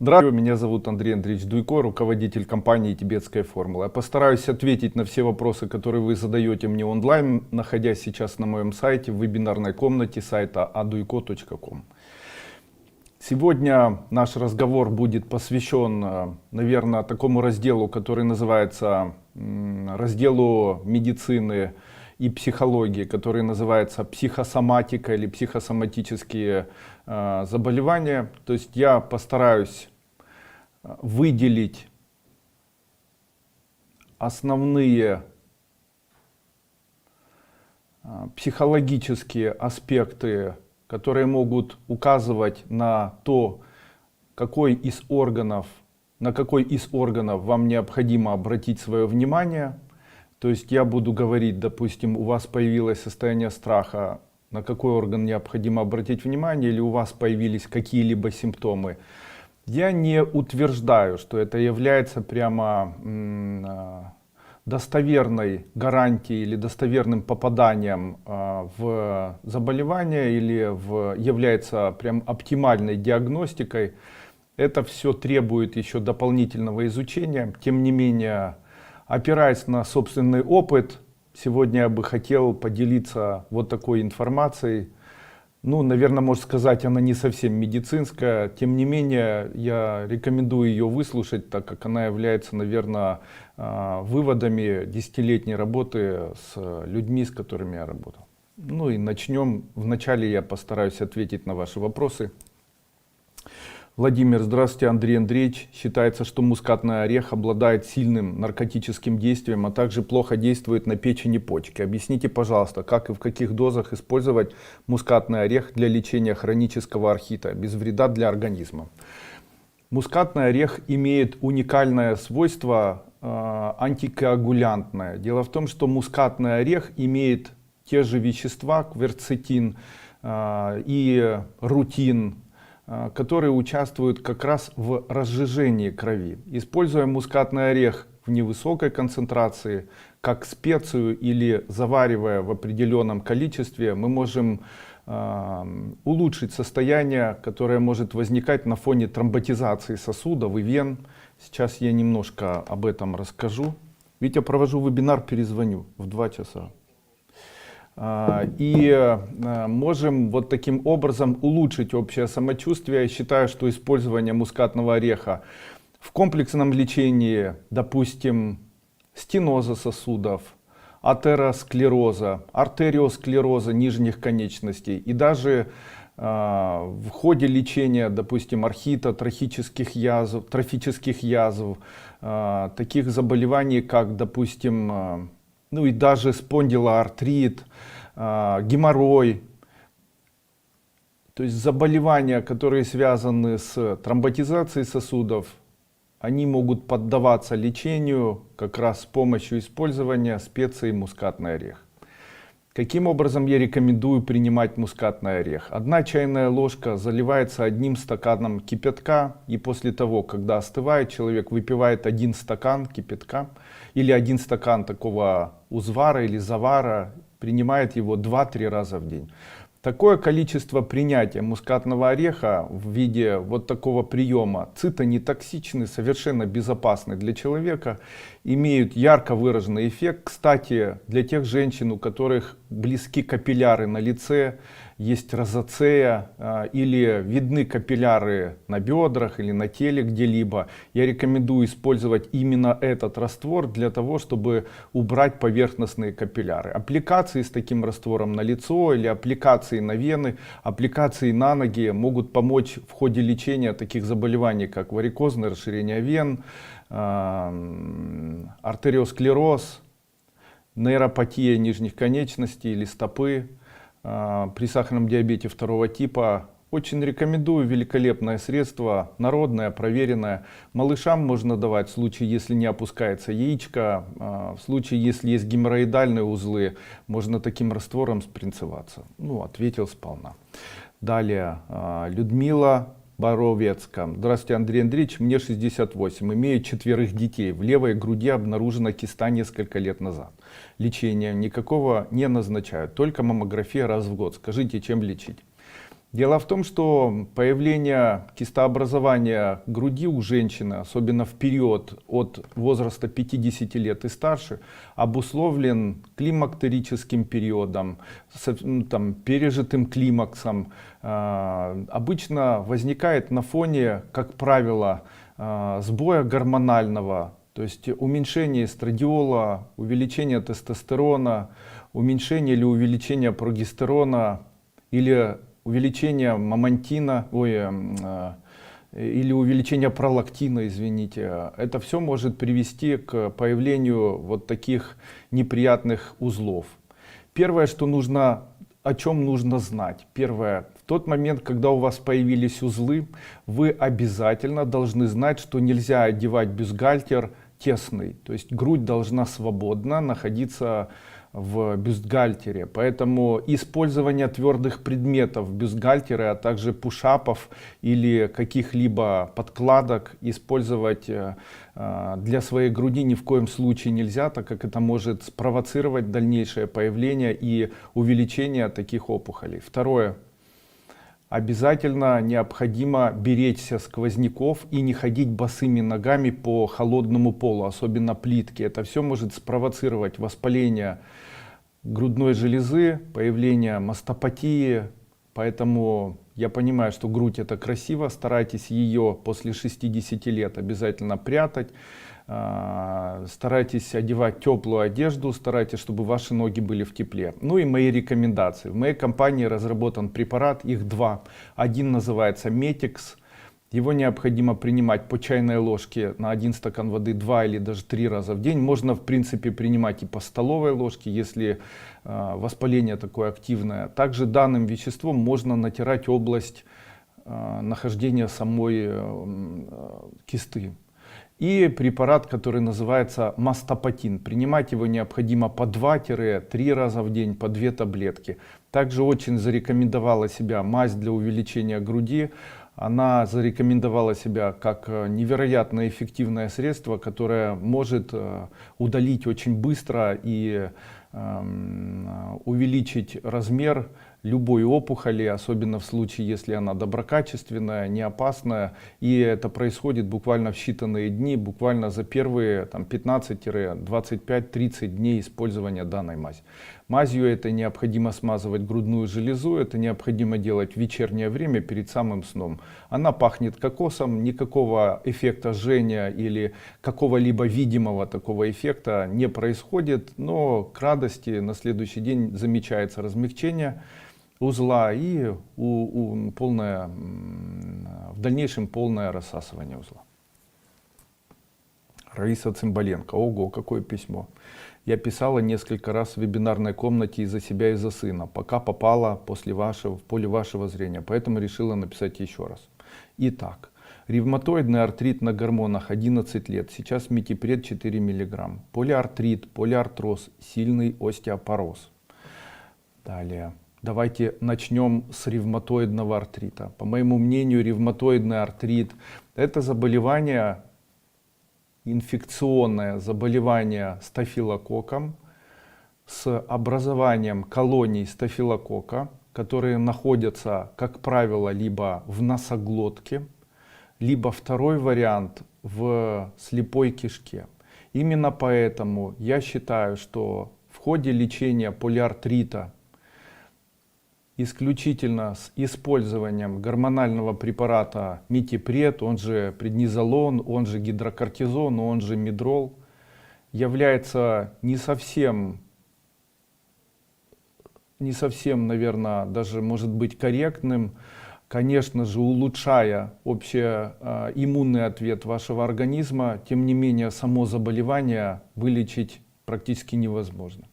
Здравствуйте, меня зовут Андрей Андреевич Дуйко, руководитель компании «Тибетская формула». Я постараюсь ответить на все вопросы, которые вы задаете мне онлайн, находясь сейчас на моем сайте, в вебинарной комнате сайта aduiko.com. Сегодня наш разговор будет посвящен, наверное, такому разделу, который называется разделу медицины и психологии, который называется психосоматика или психосоматические заболевания. То есть я постараюсь выделить основные психологические аспекты, которые могут указывать на то, на какой из органов вам необходимо обратить свое внимание. То есть я буду говорить, допустим, у вас появилось состояние страха, на какой орган необходимо обратить внимание, или у вас появились какие-либо симптомы. Я не утверждаю, что это является прямо достоверной гарантией или достоверным попаданием в заболевание или является прям оптимальной диагностикой. Это все требует еще дополнительного изучения. Тем не менее, опираясь на собственный опыт, сегодня я бы хотел поделиться вот такой информацией. Ну, наверное, можно сказать, она не совсем медицинская. Тем не менее, я рекомендую ее выслушать, так как она является, наверное, выводами десятилетней работы с людьми, с которыми я работал. Ну и начнем. Вначале я постараюсь ответить на ваши вопросы. Владимир, здравствуйте. Андрей Андреевич. Считается, что мускатный орех обладает сильным наркотическим действием, а также плохо действует на печень и почки. Объясните, пожалуйста, как и в каких дозах использовать мускатный орех для лечения хронического архита без вреда для организма. Мускатный орех имеет уникальное свойство антикоагулянтное. Дело в том, что мускатный орех имеет те же вещества, кверцетин и рутин, которые участвуют как раз в разжижении крови. Используя мускатный орех в невысокой концентрации, как специю или заваривая в определенном количестве, мы можем улучшить состояние, которое может возникать на фоне тромботизации сосудов и вен. Сейчас я немножко об этом расскажу. Ведь я провожу вебинар, перезвоню в 2 часа. И можем вот таким образом улучшить общее самочувствие. Я считаю, что использование мускатного ореха в комплексном лечении, допустим, стеноза сосудов, атеросклероза, артериосклероза нижних конечностей и даже в ходе лечения, допустим, архита, трофических язв, таких заболеваний, как, допустим, ну и даже спондилоартрит, геморрой, то есть заболевания, которые связаны с тромботизацией сосудов, они могут поддаваться лечению как раз с помощью использования специи мускатный орех. Каким образом я рекомендую принимать мускатный орех? 1 чайная ложка заливается 1 стаканом кипятка, и после того, когда остывает, человек выпивает 1 стакан кипятка или 1 стакан такого узвара или завара, принимает его 2-3 раза в день. Такое количество принятия мускатного ореха в виде вот такого приема цитонетоксичный, совершенно безопасный для человека, имеют ярко выраженный эффект. Кстати, для тех женщин, у которых близки капилляры на лице, есть розацея или видны капилляры на бедрах или на теле где-либо, я рекомендую использовать именно этот раствор для того, чтобы убрать поверхностные капилляры. Аппликации с таким раствором на лицо или аппликации на вены, аппликации на ноги могут помочь в ходе лечения таких заболеваний, как варикозное расширение вен, артериосклероз, нейропатия нижних конечностей или стопы. При сахарном диабете 2 типа. Очень рекомендую, великолепное средство, народное, проверенное. Малышам можно давать в случае, если не опускается яичко, в случае, если есть геморроидальные узлы, можно таким раствором спринцеваться. Ну, ответил сполна. Далее, Людмила Боровецка. Здравствуйте, Андрей Андреевич, мне 68, имею 4 детей. В левой груди обнаружена киста несколько лет назад. Лечения никакого не назначают, только маммография раз в год. Скажите, чем лечить? Дело в том, что появление кистообразования груди у женщины, особенно в период от возраста 50 лет и старше, обусловлен климактерическим периодом, пережитым климаксом. Обычно возникает на фоне, как правило, сбоя гормонального, то есть уменьшение эстрадиола, увеличение тестостерона, уменьшение или увеличение прогестерона, или увеличение мамантина, или увеличение пролактина, извините. Это все может привести к появлению вот таких неприятных узлов. Первое, о чем нужно знать. Первое, в тот момент, когда у вас появились узлы, вы обязательно должны знать, что нельзя одевать бюстгальтер тесный. То есть грудь должна свободно находиться в бюстгальтере. Поэтому использование твердых предметов в бюстгальтере, а также пушапов или каких-либо подкладок использовать для своей груди ни в коем случае нельзя, так как это может спровоцировать дальнейшее появление и увеличение таких опухолей. Второе. Обязательно необходимо беречься сквозняков и не ходить босыми ногами по холодному полу, особенно плитке. Это все может спровоцировать воспаление грудной железы, появление мастопатии. Поэтому я понимаю, что грудь это красиво, старайтесь ее после 60 лет обязательно прятать. Старайтесь одевать теплую одежду, старайтесь, чтобы ваши ноги были в тепле. Ну и мои рекомендации. В моей компании разработан препарат, их два. Один называется Metix. Его необходимо принимать по чайной ложке на 1 стакан воды 2 или даже 3 раза в день. Можно в принципе принимать и по столовой ложке, если воспаление такое активное. Также данным веществом можно натирать область нахождения самой кисты. И препарат, который называется мастопатин. Принимать его необходимо по 2-3 раза в день, по 2 таблетки. Также очень зарекомендовала себя мазь для увеличения груди. Она зарекомендовала себя как невероятно эффективное средство, которое может удалить очень быстро и увеличить размер любой опухоли, особенно в случае, если она доброкачественная, не опасная. И это происходит буквально в считанные дни, буквально за первые 15-25-30 дней использования данной мази. Мазью это необходимо смазывать грудную железу, это необходимо делать в вечернее время перед самым сном. Она пахнет кокосом, никакого эффекта жжения или какого-либо видимого такого эффекта не происходит, но к радости на следующий день замечается размягчение узла и в дальнейшем полное рассасывание узла. Раиса Цымбаленко. Ого, какое письмо. Я писала несколько раз в вебинарной комнате из-за себя и за сына, пока попала в поле вашего зрения, поэтому решила написать еще раз. Итак, ревматоидный артрит на гормонах 11 лет, сейчас метипред 4 мг, полиартрит, полиартроз, сильный остеопороз. Далее. Давайте начнем с ревматоидного артрита. По моему мнению, ревматоидный артрит – это заболевание, инфекционное заболевание стафилококком с образованием колоний стафилококка, которые находятся, как правило, либо в носоглотке, либо второй вариант в слепой кишке. Именно поэтому я считаю, что в ходе лечения полиартрита исключительно с использованием гормонального препарата метипред, он же преднизолон, он же гидрокортизон, он же мидрол, является не совсем, наверное, даже может быть корректным, конечно же, улучшая общий иммунный ответ вашего организма. Тем не менее, само заболевание вылечить практически невозможно.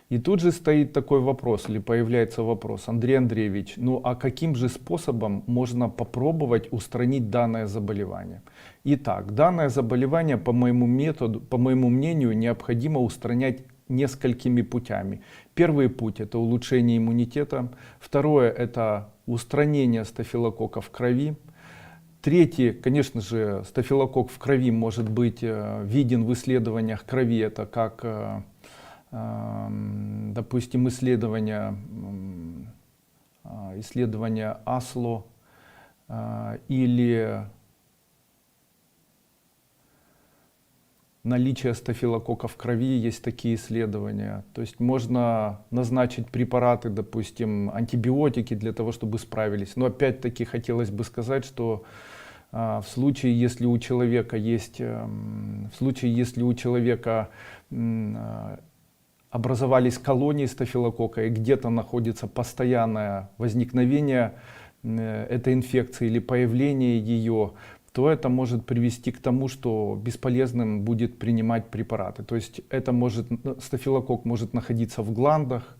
И тут же стоит такой вопрос, или появляется вопрос: Андрей Андреевич, ну а каким же способом можно попробовать устранить данное заболевание? Итак, данное заболевание, по моему мнению, необходимо устранять несколькими путями. Первый путь — это улучшение иммунитета. Второе — это устранение стафилококка в крови. Третий, конечно же, стафилококк в крови может быть виден в исследованиях крови. Это как допустим, исследования исследование АСЛО или наличие стафилококка в крови, есть такие исследования. То есть можно назначить препараты, допустим, антибиотики для того, чтобы справились. Но опять-таки хотелось бы сказать, что в случае, если у человека образовались колонии стафилококка и где-то находится постоянное возникновение этой инфекции или появление ее, то это может привести к тому, что бесполезным будет принимать препараты. То есть стафилококк может находиться в гландах,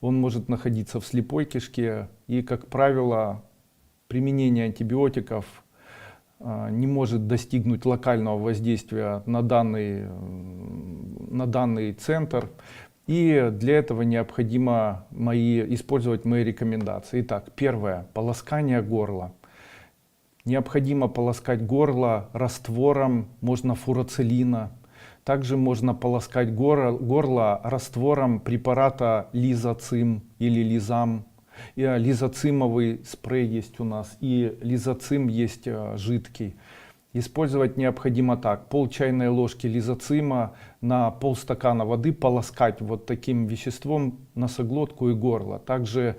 он может находиться в слепой кишке, и, как правило, применение антибиотиков не может достигнуть локального воздействия на данный центр. И для этого необходимо использовать мои рекомендации. Итак, первое. Полоскание горла. Необходимо полоскать горло раствором, можно фурацилина. Также можно полоскать горло раствором препарата лизоцим или лизам. И лизоцимовый спрей есть у нас, и лизоцим есть жидкий. Использовать необходимо так: пол чайной ложки лизоцима на полстакана воды полоскать вот таким веществом носоглотку и горло. Также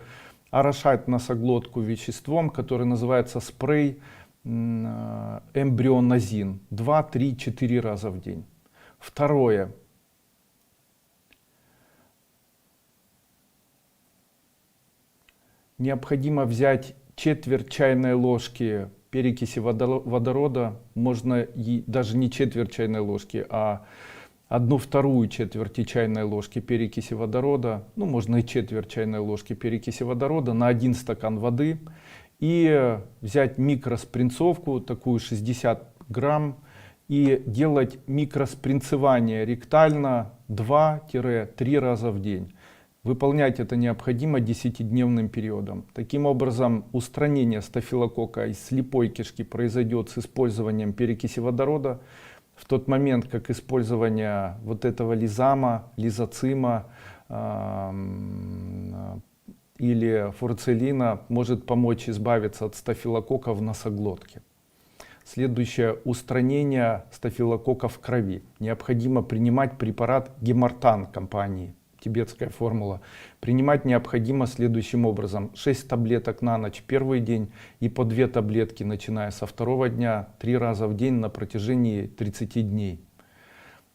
орошать носоглотку веществом, который называется спрей эмбрионазин, 2, 3, 4 раза в день. Второе. Необходимо взять четверть чайной ложки перекиси водорода, можно даже не четверть чайной ложки, а 1/2 четверти чайной ложки перекиси водорода, ну можно и четверть чайной ложки перекиси водорода на 1 стакан воды, и взять микроспринцовку, такую 60 грамм, и делать микроспринцевание ректально 2-3 раза в день. Выполнять это необходимо 10-дневным периодом. Таким образом, устранение стафилококка из слепой кишки произойдет с использованием перекиси водорода. В тот момент, как использование вот этого лизама, лизоцима или фурацилина может помочь избавиться от стафилококка в носоглотке. Следующее. Устранение стафилококка в крови. Необходимо принимать препарат Гемартан компании. Тибетская формула. Принимать необходимо следующим образом: 6 таблеток на ночь первый день и по 2 таблетки, начиная со 2-го дня, 3 раза в день на протяжении 30 дней.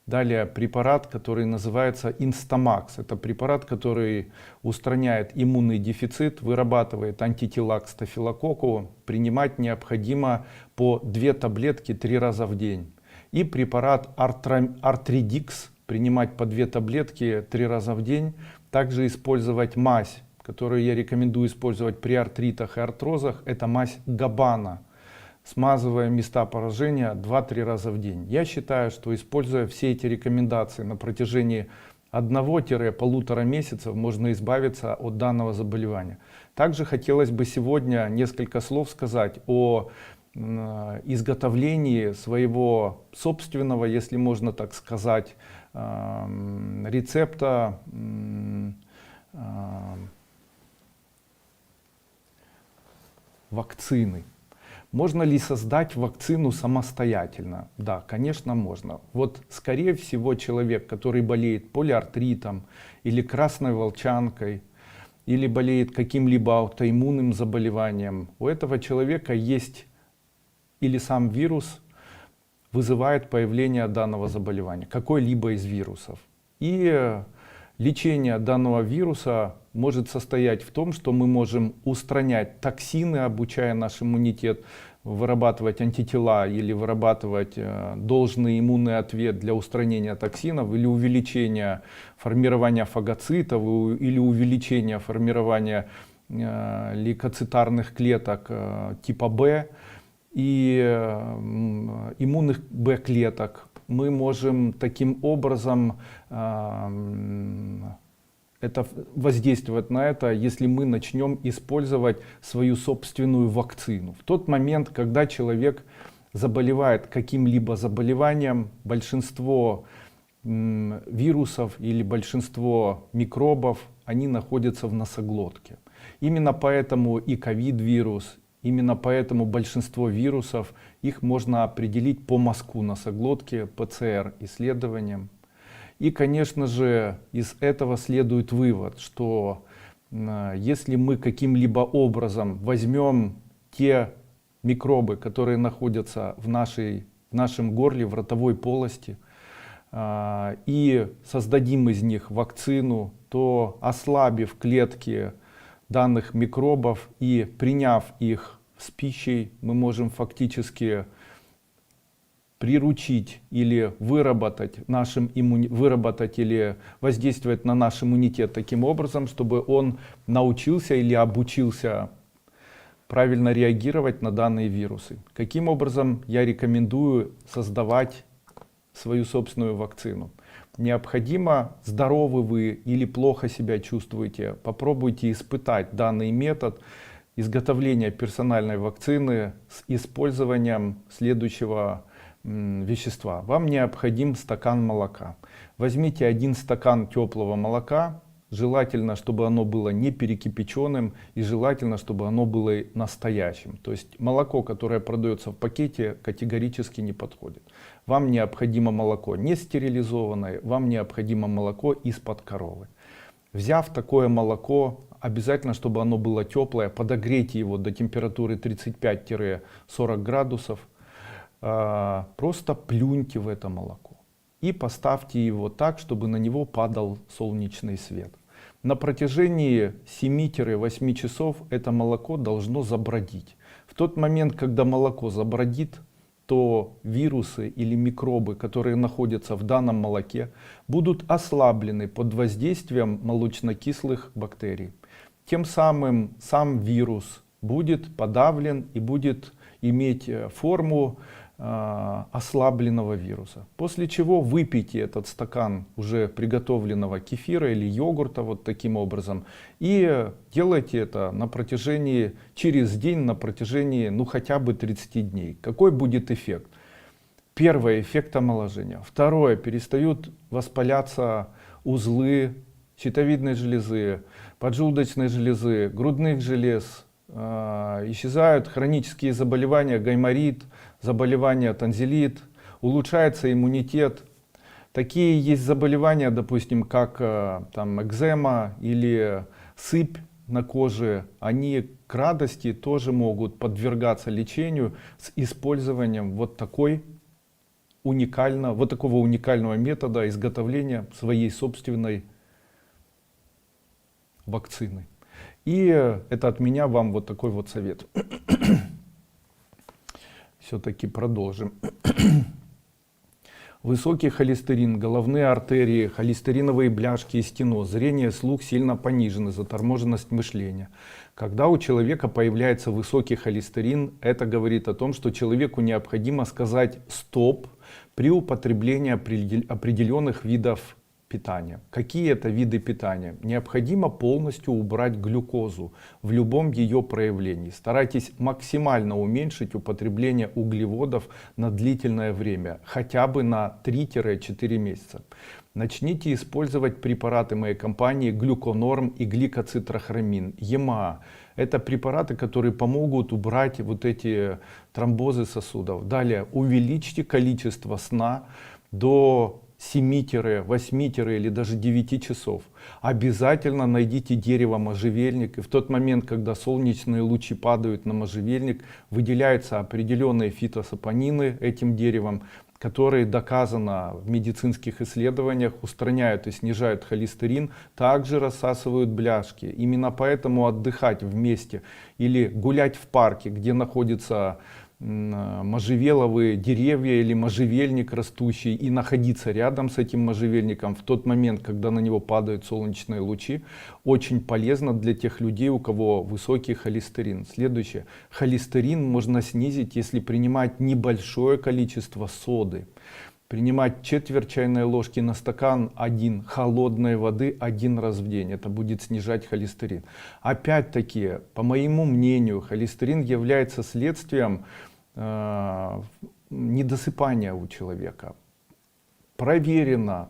Далее препарат, который называется Инстамакс. Это препарат, который устраняет иммунный дефицит, вырабатывает антитела к стафилококку. Принимать необходимо по 2 таблетки 3 раза в день. И препарат Артридикс. Принимать по 2 таблетки 3 раза в день. Также использовать мазь, которую я рекомендую использовать при артритах и артрозах. Это мазь Габбана, смазывая места поражения 2-3 раза в день. Я считаю, что, используя все эти рекомендации на протяжении 1-1,5 месяцев, можно избавиться от данного заболевания. Также хотелось бы сегодня несколько слов сказать о изготовлении своего собственного, если можно так сказать, рецепта вакцины. Можно ли создать вакцину самостоятельно? Да, конечно, можно. Вот, скорее всего, человек, который болеет полиартритом или красной волчанкой, или болеет каким-либо аутоиммунным заболеванием, у этого человека есть или сам вирус вызывает появление данного заболевания, какой-либо из вирусов. И лечение данного вируса может состоять в том, что мы можем устранять токсины, обучая наш иммунитет вырабатывать антитела или вырабатывать должный иммунный ответ для устранения токсинов, или увеличения формирования фагоцитов, или увеличения формирования лейкоцитарных клеток типа Б и иммунных Б-клеток. Мы можем таким образом воздействовать на это, если мы начнем использовать свою собственную вакцину. В тот момент, когда человек заболевает каким-либо заболеванием, большинство вирусов или большинство микробов, они находятся в носоглотке. Именно поэтому и ковид-вирус, именно поэтому большинство вирусов, их можно определить по мазку носоглотки, ПЦР исследованиям. И, конечно же, из этого следует вывод, что если мы каким-либо образом возьмем те микробы, которые находятся в нашем горле, в ротовой полости, и создадим из них вакцину, то, ослабив клетки данных микробов и приняв их с пищей, мы можем фактически приручить или выработать или воздействовать на наш иммунитет таким образом, чтобы он научился или обучился правильно реагировать на данные вирусы. Каким образом я рекомендую создавать свою собственную вакцину? Необходимо, здоровы вы или плохо себя чувствуете, попробуйте испытать данный метод изготовления персональной вакцины с использованием следующего вещества. Вам необходим стакан молока. Возьмите 1 стакан теплого молока, желательно, чтобы оно было не перекипяченным, и желательно, чтобы оно было настоящим. То есть молоко, которое продается в пакете, категорически не подходит. Вам необходимо молоко не стерилизованное, вам необходимо молоко из-под коровы. Взяв такое молоко, обязательно, чтобы оно было теплое, подогрейте его до температуры 35-40 градусов. Просто плюньте в это молоко и поставьте его так, чтобы на него падал солнечный свет. На протяжении 7-8 часов это молоко должно забродить. В тот момент, когда молоко забродит, то вирусы или микробы, которые находятся в данном молоке, будут ослаблены под воздействием молочнокислых бактерий. Тем самым сам вирус будет подавлен и будет иметь форму ослабленного вируса. После чего выпейте этот стакан уже приготовленного кефира или йогурта вот таким образом. И делайте это через день на протяжении хотя бы 30 дней. Какой будет эффект? Первое — эффект омоложения. Второе — перестают воспаляться узлы щитовидной железы, поджелудочной железы, грудных желез. Исчезают хронические заболевания, гайморит, заболевания танзелит, улучшается иммунитет. Такие есть заболевания, допустим, как экзема или сыпь на коже. Они к радости тоже могут подвергаться лечению с использованием вот такого уникального метода изготовления своей собственной вакцины. И это от меня вам вот такой вот совет. Все-таки продолжим. Высокий холестерин, головные артерии, холестериновые бляшки и стеноз, зрение, слух сильно понижены, заторможенность мышления. Когда у человека появляется высокий холестерин, это говорит о том, что человеку необходимо сказать «стоп» при употреблении определенных видов питания. Какие это виды питания? Необходимо полностью убрать глюкозу в любом ее проявлении. Старайтесь максимально уменьшить употребление углеводов на длительное время, хотя бы на 3-4 месяца. Начните использовать препараты моей компании Глюконорм и гликоцитрохромин, ЕМА. Это препараты, которые помогут убрать вот эти тромбозы сосудов. Далее, увеличьте количество сна до 7-8 или даже 9 часов. Обязательно найдите дерево можжевельник, и в тот момент, когда солнечные лучи падают на можжевельник, выделяются определенные фитосапонины этим деревом, которые доказано в медицинских исследованиях устраняют и снижают холестерин, также рассасывают бляшки. Именно поэтому отдыхать вместе или гулять в парке, где находится можжевеловые деревья или можжевельник растущий, и находиться рядом с этим можжевельником в тот момент, когда на него падают солнечные лучи, очень полезно для тех людей, у кого высокий холестерин. Следующее. Холестерин можно снизить, если принимать небольшое количество соды. Принимать четверть чайной ложки на стакан холодной воды 1 раз в день. Это будет снижать холестерин. Опять-таки, по моему мнению, холестерин является следствием недосыпания у человека. Проверено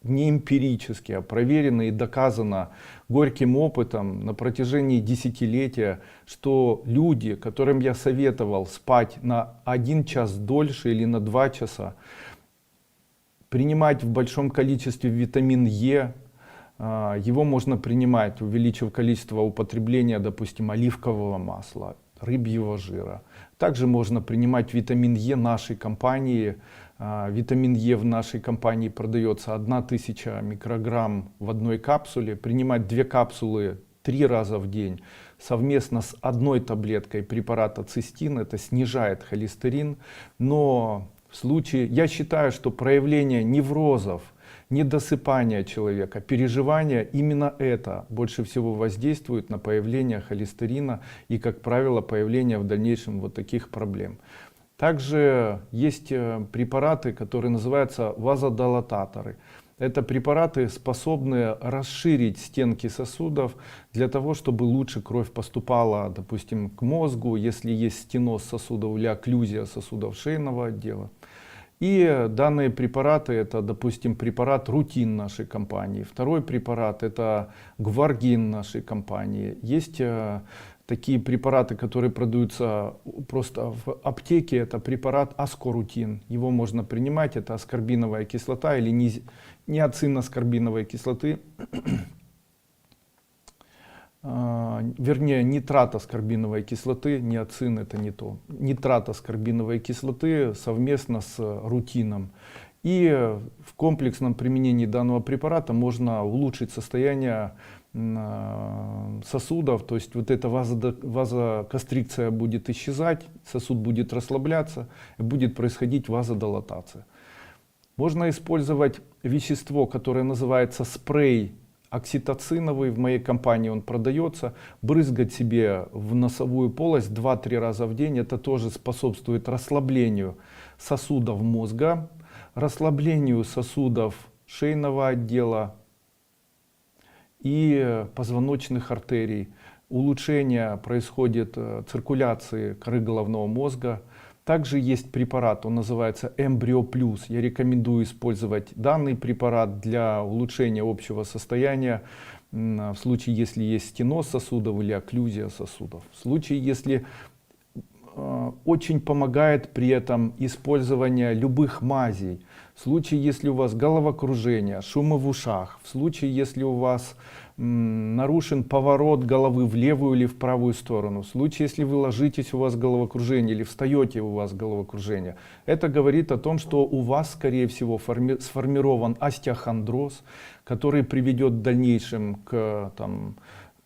не эмпирически, а проверено и доказано горьким опытом на протяжении десятилетия, что люди, которым я советовал спать на 1 час дольше или на 2 часа, принимать в большом количестве витамин Е, его можно принимать, увеличив количество употребления, допустим, оливкового масла, рыбьего жира. Также можно принимать витамин Е нашей компании. Витамин Е в нашей компании продается 1000 микрограмм в одной капсуле. Принимать 2 капсулы 3 раза в день совместно с 1 таблеткой препарата цистин. Это снижает холестерин. Но в случае, я считаю, что проявление неврозов, недосыпания человека, переживания, именно это больше всего воздействует на появление холестерина и, как правило, появление в дальнейшем вот таких проблем. Также есть препараты, которые называются вазодилататоры. Это препараты, способные расширить стенки сосудов для того, чтобы лучше кровь поступала, допустим, к мозгу, если есть стеноз сосудов или окклюзия сосудов шейного отдела. И данные препараты, это, допустим, препарат Рутин нашей компании. Второй препарат — это Гваргин нашей компании. Есть такие препараты, которые продаются просто в аптеке. Это препарат Аскорутин. Его можно принимать. Это аскорбиновая кислота или ниацин-аскорбиновой кислоты. Вернее, нитрат аскорбиновой кислоты, ниацин — это не то. Нитрат аскорбиновой кислоты совместно с рутином. И в комплексном применении данного препарата можно улучшить состояние сосудов, то есть вот эта вазоконстрикция будет исчезать, сосуд будет расслабляться, и будет происходить вазодилатация. Можно использовать вещество, которое называется спрей окситоциновый, в моей компании он продается, брызгать себе в носовую полость 2-3 раза в день. Это тоже способствует расслаблению сосудов мозга, расслаблению сосудов шейного отдела и позвоночных артерий. Улучшение происходит циркуляции коры головного мозга. Также есть препарат, он называется Эмбрио Плюс. Я рекомендую использовать данный препарат для улучшения общего состояния в случае, если есть стеноз сосудов или окклюзия сосудов. В случае, если очень помогает при этом использование любых мазей. В случае, если у вас головокружение, шумы в ушах, в случае, если у вас нарушен поворот головы в левую или в правую сторону, в случае, если вы ложитесь, у вас головокружение, или встаете, у вас головокружение, это говорит о том, что у вас, скорее всего, сформирован остеохондроз, который приведет в дальнейшем к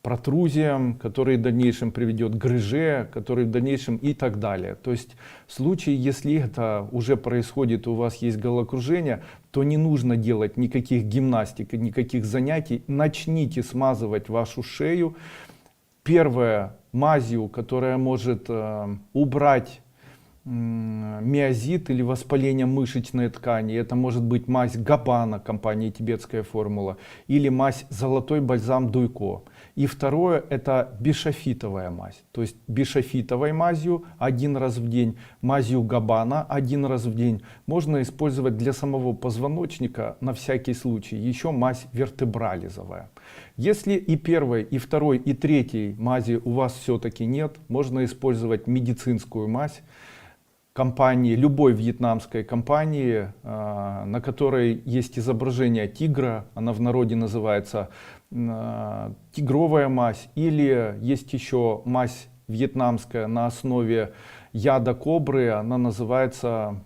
протрузиям, который в дальнейшем приведет к грыже, который в дальнейшем и так далее. То есть в случае, если это уже происходит, у вас есть головокружение, то не нужно делать никаких гимнастик, никаких занятий. Начните смазывать вашу шею. Первое, мазью, которая может убрать миозит или воспаление мышечной ткани. Это может быть мазь Габбана компании Тибетская формула или мазь Золотой бальзам Дуйко. И второе, это бишофитовая мазь. То есть бишофитовой мазью 1 раз в день, мазью Габбана 1 раз в день можно использовать для самого позвоночника на всякий случай. Еще мазь вертебрализовая. Если и первой, и второй, и третьей мази у вас все-таки нет, можно использовать медицинскую мазь компании, любой вьетнамской компании, на которой есть изображение тигра, она в народе называется тигровая мазь, или есть еще мазь вьетнамская на основе яда кобры, она называется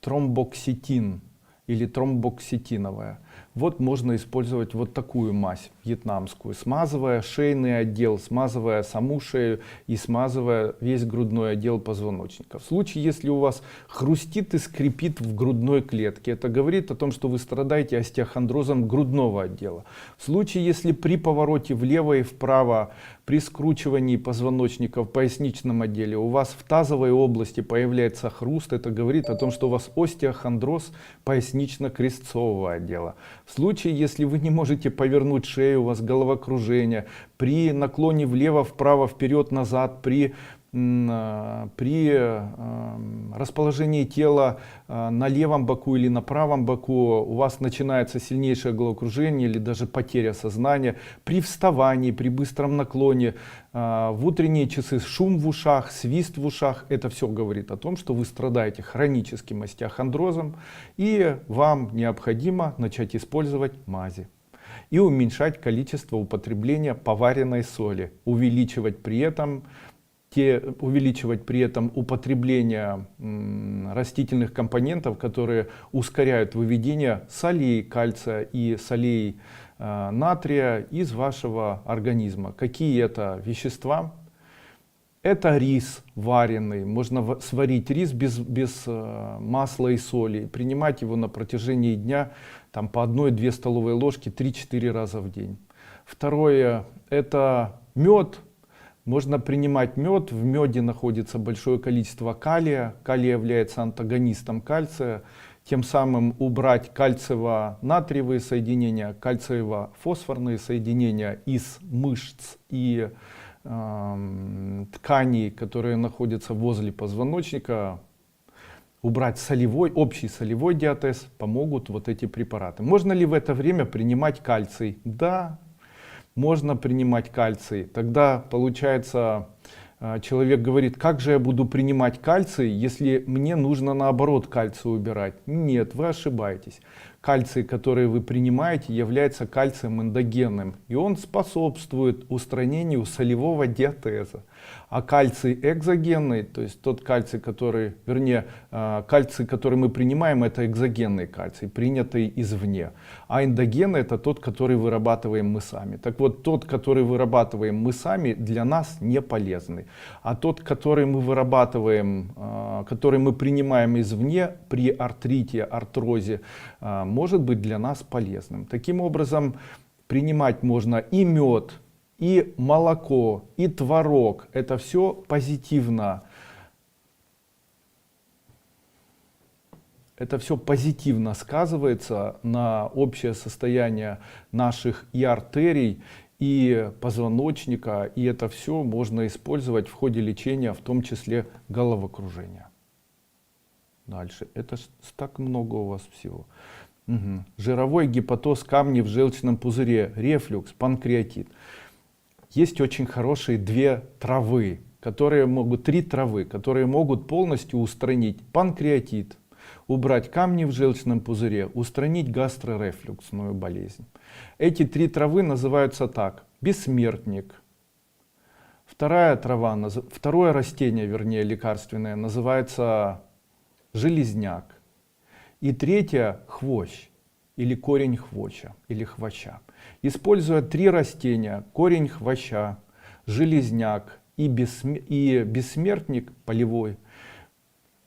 тромбоксетин или тромбоксетиновая. Вот можно использовать вот такую мазь вьетнамскую, смазывая шейный отдел, смазывая саму шею и смазывая весь грудной отдел позвоночника. В случае, если у вас хрустит и скрипит в грудной клетке, это говорит о том, что вы страдаете остеохондрозом грудного отдела. В случае, если при повороте влево и вправо, при скручивании позвоночника в поясничном отделе у вас в тазовой области появляется хруст, это говорит о том, что у вас остеохондроз пояснично-крестцового отдела. В случае, если вы не можете повернуть шею, у вас головокружение, при наклоне влево, вправо, вперед, назад, при расположении тела на левом боку или на правом боку у вас начинается сильнейшее головокружение или даже потеря сознания, при вставании, при быстром наклоне, в утренние часы шум в ушах, свист в ушах, это все говорит о том, что вы страдаете хроническим остеохондрозом, и вам необходимо начать использовать мази и уменьшать количество употребления поваренной соли, увеличивать при этом употребление растительных компонентов, которые ускоряют выведение солей кальция и солей натрия из вашего организма. Какие это вещества? Это рис вареный. Можно сварить рис без масла и соли, принимать его на протяжении дня там, по 1-2 столовые ложки 3-4 раза в день. Второе — это мед. Можно принимать мед. В меде находится большое количество калия. Калий является антагонистом кальция. Тем самым убрать кальциево-натриевые соединения, кальциево-фосфорные соединения из мышц и тканей, которые находятся возле позвоночника, убрать общий солевой диатез, помогут вот эти препараты. Можно ли в это время принимать кальций? Да, можно принимать кальций. Тогда получается, человек говорит: как же я буду принимать кальций, если мне нужно наоборот кальций убирать? Нет, вы ошибаетесь. Кальций, который вы принимаете, является кальцием эндогенным, и он способствует устранению солевого диатеза. А кальций экзогенный, то есть тот кальций, который мы принимаем, это экзогенный кальций, принятый извне. А эндогенный — это тот, который вырабатываем мы сами. Так вот, тот, который вырабатываем мы сами, для нас не полезный. А тот, который мы вырабатываем, который мы принимаем извне при артрите, артрозе, может быть для нас полезным. Таким образом, принимать можно и мед, и молоко, и творог. Это все позитивно. Это все позитивно сказывается на общее состояние наших и артерий, и позвоночника. И это все можно использовать в ходе лечения, в том числе головокружения. Дальше. Это так много у вас всего. Угу. Жировой гепатоз, камни в желчном пузыре, рефлюкс, панкреатит. Есть очень хорошие три травы, которые могут полностью устранить панкреатит, убрать камни в желчном пузыре, устранить гастрорефлюксную болезнь. Эти 3 травы называются так: бессмертник. Второе растение, лекарственное, называется железняк. И третье — хвощ, или корень хвоща, или хвоща. Используя 3 растения: корень хвоща, железняк и бессмертник полевой,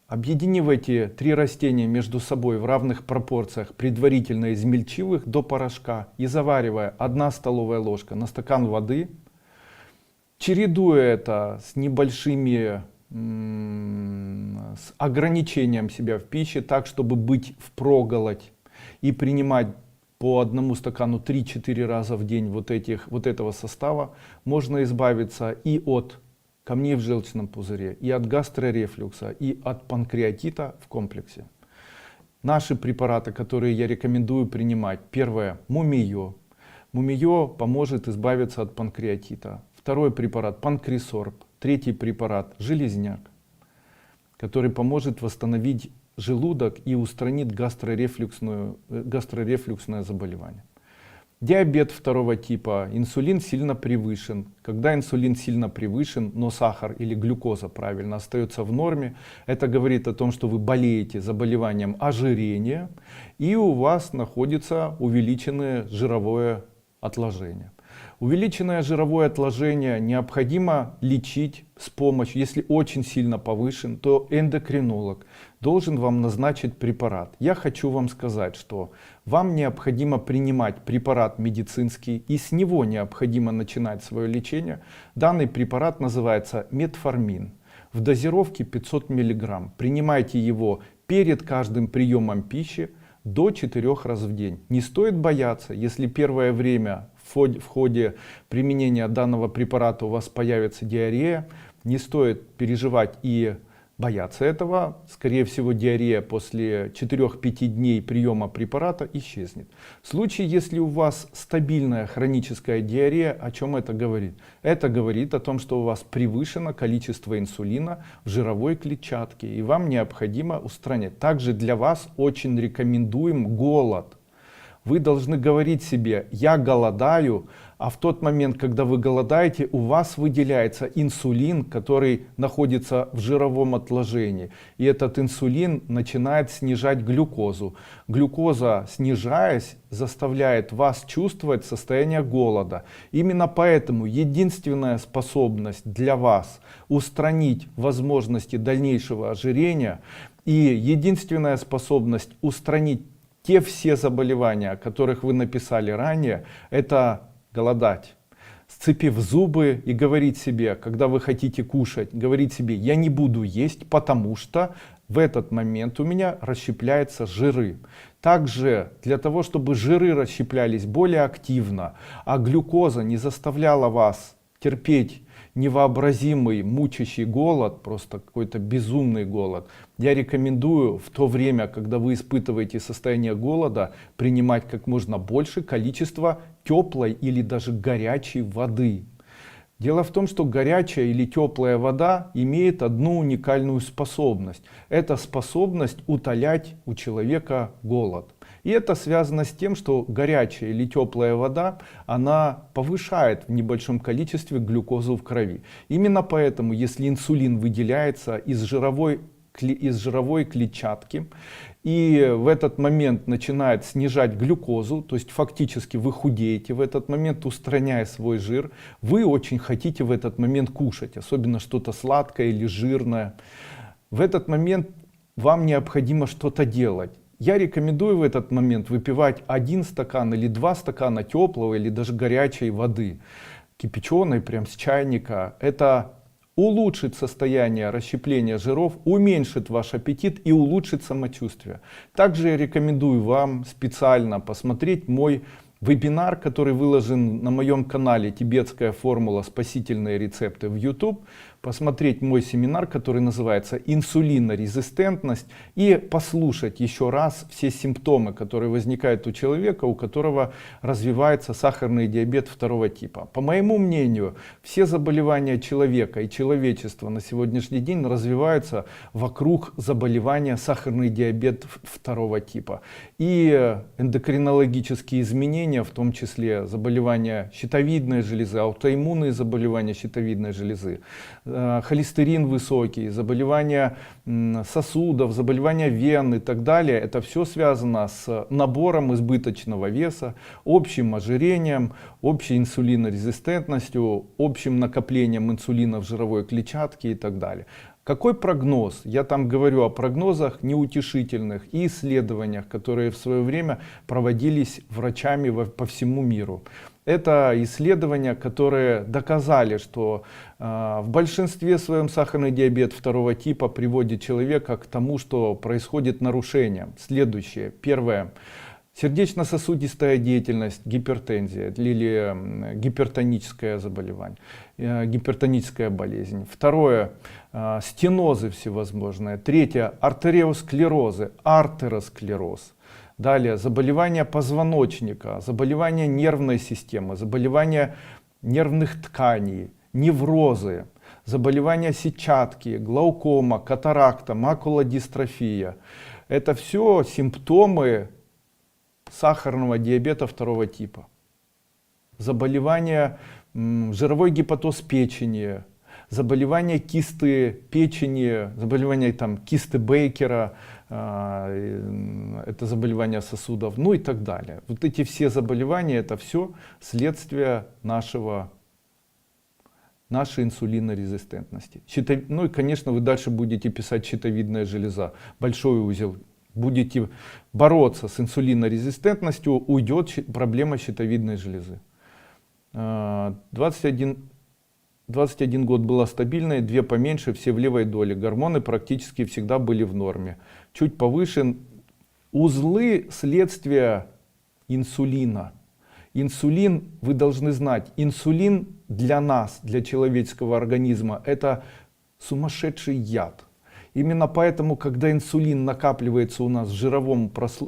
объединив эти 3 растения между собой в равных пропорциях, предварительно измельчив их до порошка и заваривая 1 столовая ложка на стакан воды, чередуя это с небольшими с ограничением себя в пище, так чтобы быть впроголодь, и принимать по 1 стакану 3-4 раза в день вот этого состава, можно избавиться и от камней в желчном пузыре, и от гастрорефлюкса, и от панкреатита в комплексе. Наши препараты, которые я рекомендую принимать: первое — мумиё. Мумиё поможет избавиться от панкреатита. Второй препарат — панкрисорб. Третий препарат — железняк, который поможет восстановить желудок и устранит гастрорефлюксное заболевание. Диабет 2 типа. Инсулин сильно превышен. Когда инсулин сильно превышен, но сахар или глюкоза правильно остается в норме, это говорит о том, что вы болеете заболеванием ожирения, и у вас находится увеличенное жировое отложение. Увеличенное жировое отложение необходимо лечить с помощью, если очень сильно повышен, то эндокринолог должен вам назначить препарат. Я хочу вам сказать, что вам необходимо принимать препарат медицинский, и с него необходимо начинать свое лечение. Данный препарат называется метформин. В дозировке 500 мг. Принимайте его перед каждым приемом пищи до 4 раз в день. Не стоит бояться, если первое время в ходе применения данного препарата у вас появится диарея, не стоит переживать и бояться этого. Скорее всего, диарея после 4-5 дней приема препарата исчезнет. В случае, если у вас стабильная хроническая диарея, о чем это говорит? Это говорит о том, что у вас превышено количество инсулина в жировой клетчатке, и вам необходимо устранять. Также для вас очень рекомендуем голод. Вы должны говорить себе: я голодаю, а в тот момент, когда вы голодаете, у вас выделяется инсулин, который находится в жировом отложении. И этот инсулин начинает снижать глюкозу. Глюкоза, снижаясь, заставляет вас чувствовать состояние голода. Именно поэтому единственная способность для вас устранить возможности дальнейшего ожирения и единственная способность устранить те все заболевания, о которых вы написали ранее, это голодать. Сцепив зубы и говорить себе, когда вы хотите кушать, говорить себе: я не буду есть, потому что в этот момент у меня расщепляются жиры. Также для того, чтобы жиры расщеплялись более активно, а глюкоза не заставляла вас терпеть невообразимый мучащий голод, просто какой-то безумный голод, я рекомендую в то время, когда вы испытываете состояние голода, принимать как можно больше количества теплой или даже горячей воды. Дело в том, что горячая или теплая вода имеет одну уникальную способность. Это способность утолять у человека голод. И это связано с тем, что горячая или теплая вода, она повышает в небольшом количестве глюкозу в крови. Именно поэтому, если инсулин выделяется из жировой клетчатки и в этот момент начинает снижать глюкозу, то есть фактически вы худеете в этот момент, устраняя свой жир, вы очень хотите в этот момент кушать, особенно что-то сладкое или жирное. В этот момент вам необходимо что-то делать. Я рекомендую в этот момент выпивать 1 стакан или 2 стакана теплого или даже горячей воды, кипяченой прям с чайника. Это улучшит состояние расщепления жиров, уменьшит ваш аппетит и улучшит самочувствие. Также я рекомендую вам специально посмотреть мой вебинар, который выложен на моем канале «Тибетская формула. Спасительные рецепты» в YouTube. Посмотреть мой семинар, который называется «Инсулинорезистентность», и послушать еще раз все симптомы, которые возникают у человека, у которого развивается сахарный диабет 2 типа. По моему мнению, все заболевания человека и человечества на сегодняшний день развиваются вокруг заболевания сахарный диабет 2 типа. И эндокринологические изменения, в том числе заболевания щитовидной железы, аутоиммунные заболевания щитовидной железы, холестерин высокий, заболевания сосудов, заболевания вен и так далее. Это все связано с набором избыточного веса, общим ожирением, общей инсулинорезистентностью, общим накоплением инсулина в жировой клетчатке и так далее. Какой прогноз? Я там говорю о прогнозах неутешительных и исследованиях, которые в свое время проводились врачами по всему миру. Это исследования, которые доказали, что в большинстве своем сахарный диабет 2 типа приводит человека к тому, что происходит нарушение. Следующее. Первое. Сердечно-сосудистая деятельность, гипертензия или гипертоническое заболевание, гипертоническая болезнь. Второе. Стенозы всевозможные. Третье. Артериосклерозы, артеросклероз. Далее, заболевания позвоночника, заболевания нервной системы, заболевания нервных тканей, неврозы, заболевания сетчатки, глаукома, катаракта, макулодистрофия. Это все симптомы сахарного диабета 2 типа. Заболевания жировой гепатоз печени, заболевания кисты печени, заболевания кисты Бейкера, это заболевания сосудов, ну и так далее. Вот эти все заболевания, это все следствие нашей инсулинорезистентности. Ну и, конечно, вы дальше будете писать щитовидная железа, большой узел. Будете бороться с инсулинорезистентностью, уйдет проблема щитовидной железы. 21 год была стабильной, 2 поменьше, все в левой доле. Гормоны практически всегда были в норме. Чуть повышен. Узлы следствия инсулина. Инсулин, вы должны знать, инсулин для нас, для человеческого организма, это сумасшедший яд. Именно поэтому, когда инсулин накапливается у нас в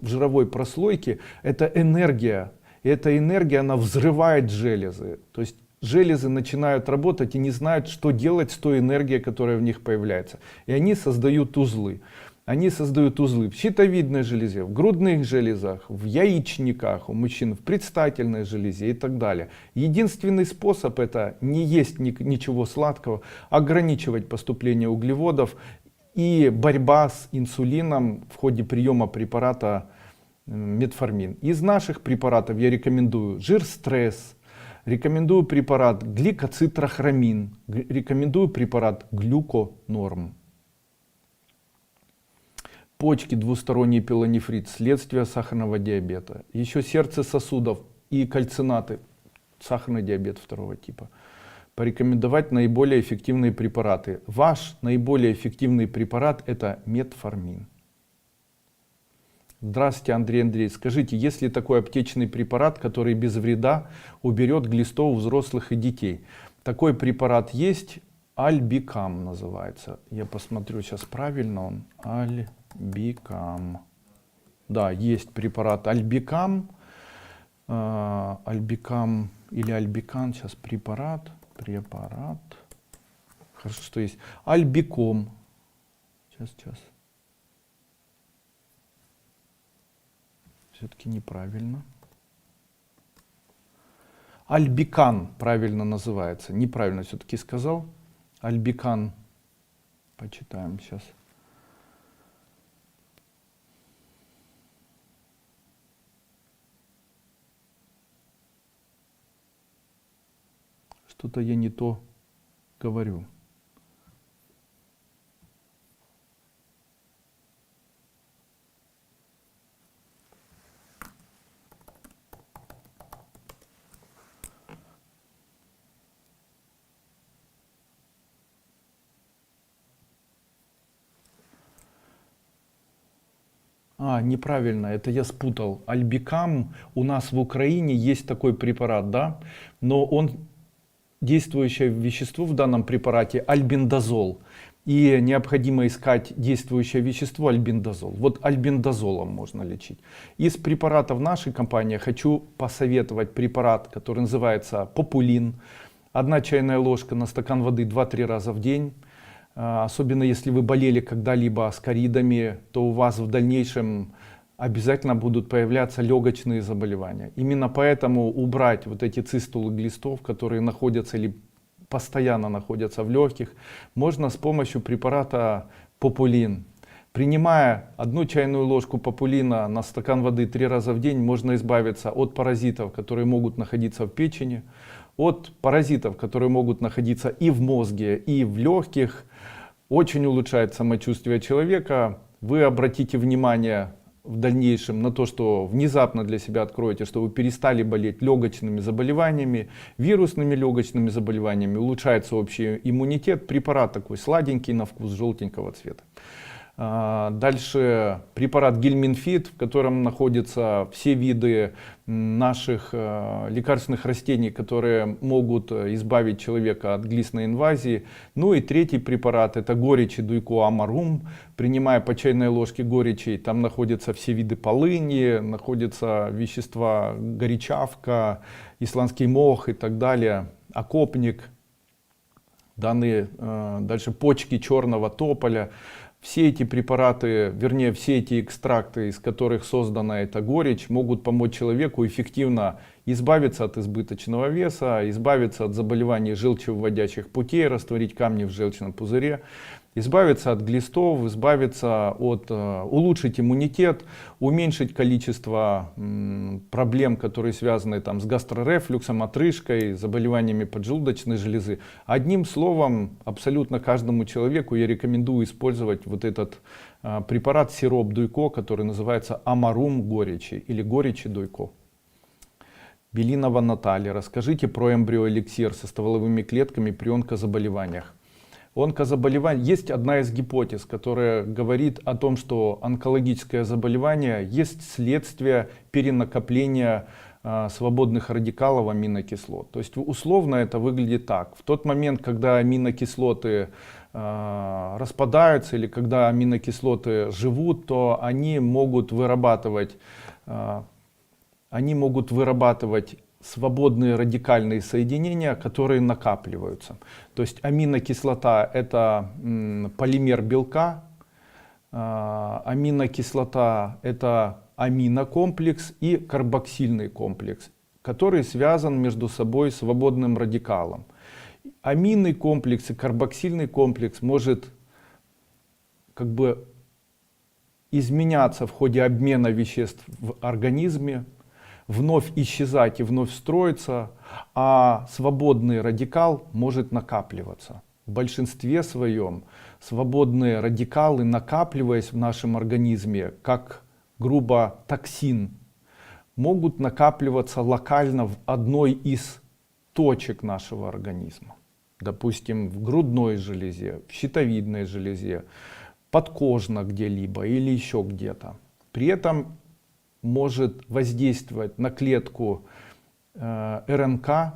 жировой прослойке, это энергия. И эта энергия, она взрывает железы. То есть железы начинают работать и не знают, что делать с той энергией, которая в них появляется. И они создают узлы. Они создают узлы в щитовидной железе, в грудных железах, в яичниках у мужчин, в предстательной железе и так далее. Единственный способ — это не есть ничего сладкого, ограничивать поступление углеводов и борьба с инсулином в ходе приема препарата метформин. Из наших препаратов я рекомендую жир-стресс, рекомендую препарат гликоцитрохромин, рекомендую препарат глюконорм. Почки, двусторонний пилонефрит, следствие сахарного диабета. Еще сердце сосудов и кальцинаты, сахарный диабет второго типа. Порекомендовать наиболее эффективные препараты. Ваш наиболее эффективный препарат — это метформин. Здравствуйте, Андрей Андреевич. Скажите, есть ли такой аптечный препарат, который без вреда уберет глистов у взрослых и детей? Такой препарат есть, Альбикам называется. Я посмотрю сейчас, правильно он. Альбикам. Да, есть препарат Альбикам. Альбикам или Альбикан. Сейчас препарат. Хорошо, что есть. Альбиком. Сейчас. Все-таки неправильно. Альбикан правильно называется. Неправильно все-таки сказал. Альбикан. Почитаем сейчас. Что-то я не то говорю. Неправильно, это я спутал. Альбикам у нас в Украине есть такой препарат, да, но он, действующее вещество в данном препарате альбендазол. И необходимо искать действующее вещество альбендазол. Вот альбендазолом можно лечить. Из препаратов нашей компании хочу посоветовать препарат, который называется Популин. 1 чайная ложка на стакан воды 2-3 раза в день. Особенно если вы болели когда-либо с коридами, то у вас в дальнейшем обязательно будут появляться легочные заболевания. Именно поэтому убрать вот эти цистулы глистов, которые находятся или постоянно находятся в легких, можно с помощью препарата Популин. Принимая 1 чайную ложку популина на стакан воды 3 раза в день, можно избавиться от паразитов, которые могут находиться в печени, от паразитов, которые могут находиться и в мозге, и в легких. Очень улучшает самочувствие человека. Вы обратите внимание в дальнейшем на то, что внезапно для себя откроете, что вы перестали болеть легочными заболеваниями, вирусными легочными заболеваниями, улучшается общий иммунитет. Препарат такой сладенький на вкус, желтенького цвета. Дальше препарат Гельминфит, в котором находятся все виды наших лекарственных растений, которые могут избавить человека от глистной инвазии. Ну и третий препарат — это горечи Дуйко Амарум. Принимая по чайной ложке горечи, там находятся все виды полыни, находятся вещества горячавка, исландский мох и так далее, окопник, данные дальше почки черного тополя. Все эти препараты, вернее все эти экстракты, из которых создана эта горечь, могут помочь человеку эффективно избавиться от избыточного веса, избавиться от заболеваний желчевыводящих путей, растворить камни в желчном пузыре, избавиться от глистов, улучшить иммунитет, уменьшить количество проблем, которые связаны там, с гастрорефлюксом, отрыжкой, заболеваниями поджелудочной железы. Одним словом, абсолютно каждому человеку я рекомендую использовать вот этот препарат, сироп Дуйко, который называется Амарум горечи или горечи Дуйко. Белинова Наталья, расскажите про эмбриоэликсир со стволовыми клетками при онкозаболеваниях. Есть одна из гипотез, которая говорит о том, что онкологическое заболевание есть следствие перенакопления свободных радикалов аминокислот. То есть условно это выглядит так. В тот момент, когда аминокислоты распадаются или когда аминокислоты живут, то они могут вырабатывать свободные радикальные соединения, которые накапливаются. То есть аминокислота — это полимер белка, аминокислота — это аминокомплекс и карбоксильный комплекс, который связан между собой свободным радикалом. Аминный комплекс и карбоксильный комплекс может как бы изменяться в ходе обмена веществ в организме, вновь исчезать и вновь строиться, а свободный радикал может накапливаться. В большинстве своем свободные радикалы, накапливаясь в нашем организме, как грубо токсин, могут накапливаться локально в одной из точек нашего организма. Допустим, в грудной железе, в щитовидной железе, подкожно где-либо или еще где-то. При этом может воздействовать на клетку РНК,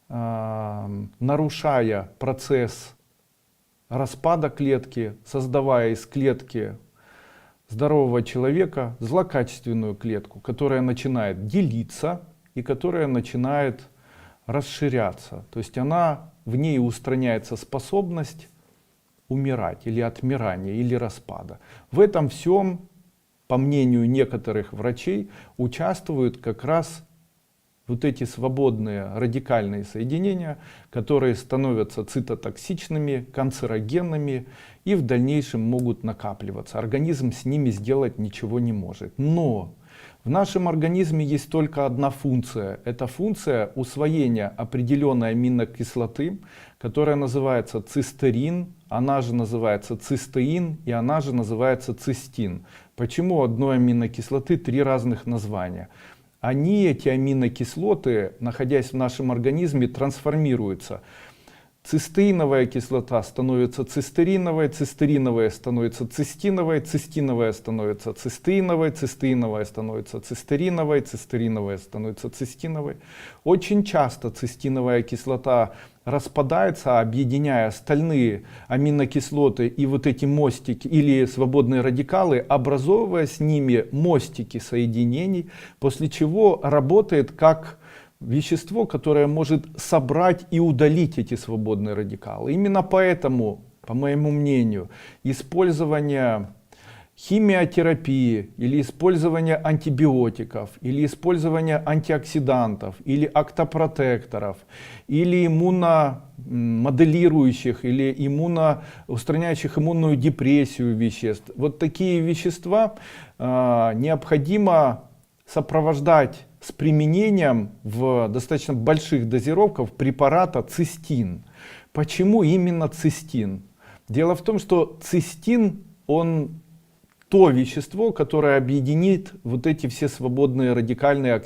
нарушая процесс распада клетки, создавая из клетки здорового человека злокачественную клетку, которая начинает делиться и которая начинает расширяться. То есть в ней устраняется способность умирать или отмирания, или распада. В этом всем, по мнению некоторых врачей, участвуют как раз вот эти свободные радикальные соединения, которые становятся цитотоксичными, канцерогенными и в дальнейшем могут накапливаться. Организм с ними сделать ничего не может. Но в нашем организме есть только одна функция. Это функция усвоения определенной аминокислоты, которая называется цистерин, она же называется цистеин и она же называется цистин. Почему у одной аминокислоты 3 разных названия? Эти аминокислоты, находясь в нашем организме, трансформируются. Цистеиновая кислота становится цистериновой, цистериновая становится цистиновой, цистиновая становится цистеиновой, цистеиновая становится цистериновой, цистериновая становится цистиновой. Очень часто цистиновая кислота распадается, объединяя остальные аминокислоты и вот эти мостики или свободные радикалы, образовывая с ними мостики соединений, после чего работает как вещество, которое может собрать и удалить эти свободные радикалы. Именно поэтому, по моему мнению, использование химиотерапии или использование антибиотиков, или использование антиоксидантов, или октопротекторов, или иммуномоделирующих, или устраняющих иммунную депрессию веществ. Вот такие вещества необходимо сопровождать с применением в достаточно больших дозировках препарата цистин. Почему именно цистин? Дело в том, что цистин, он то вещество, которое объединит вот эти все свободные радикальные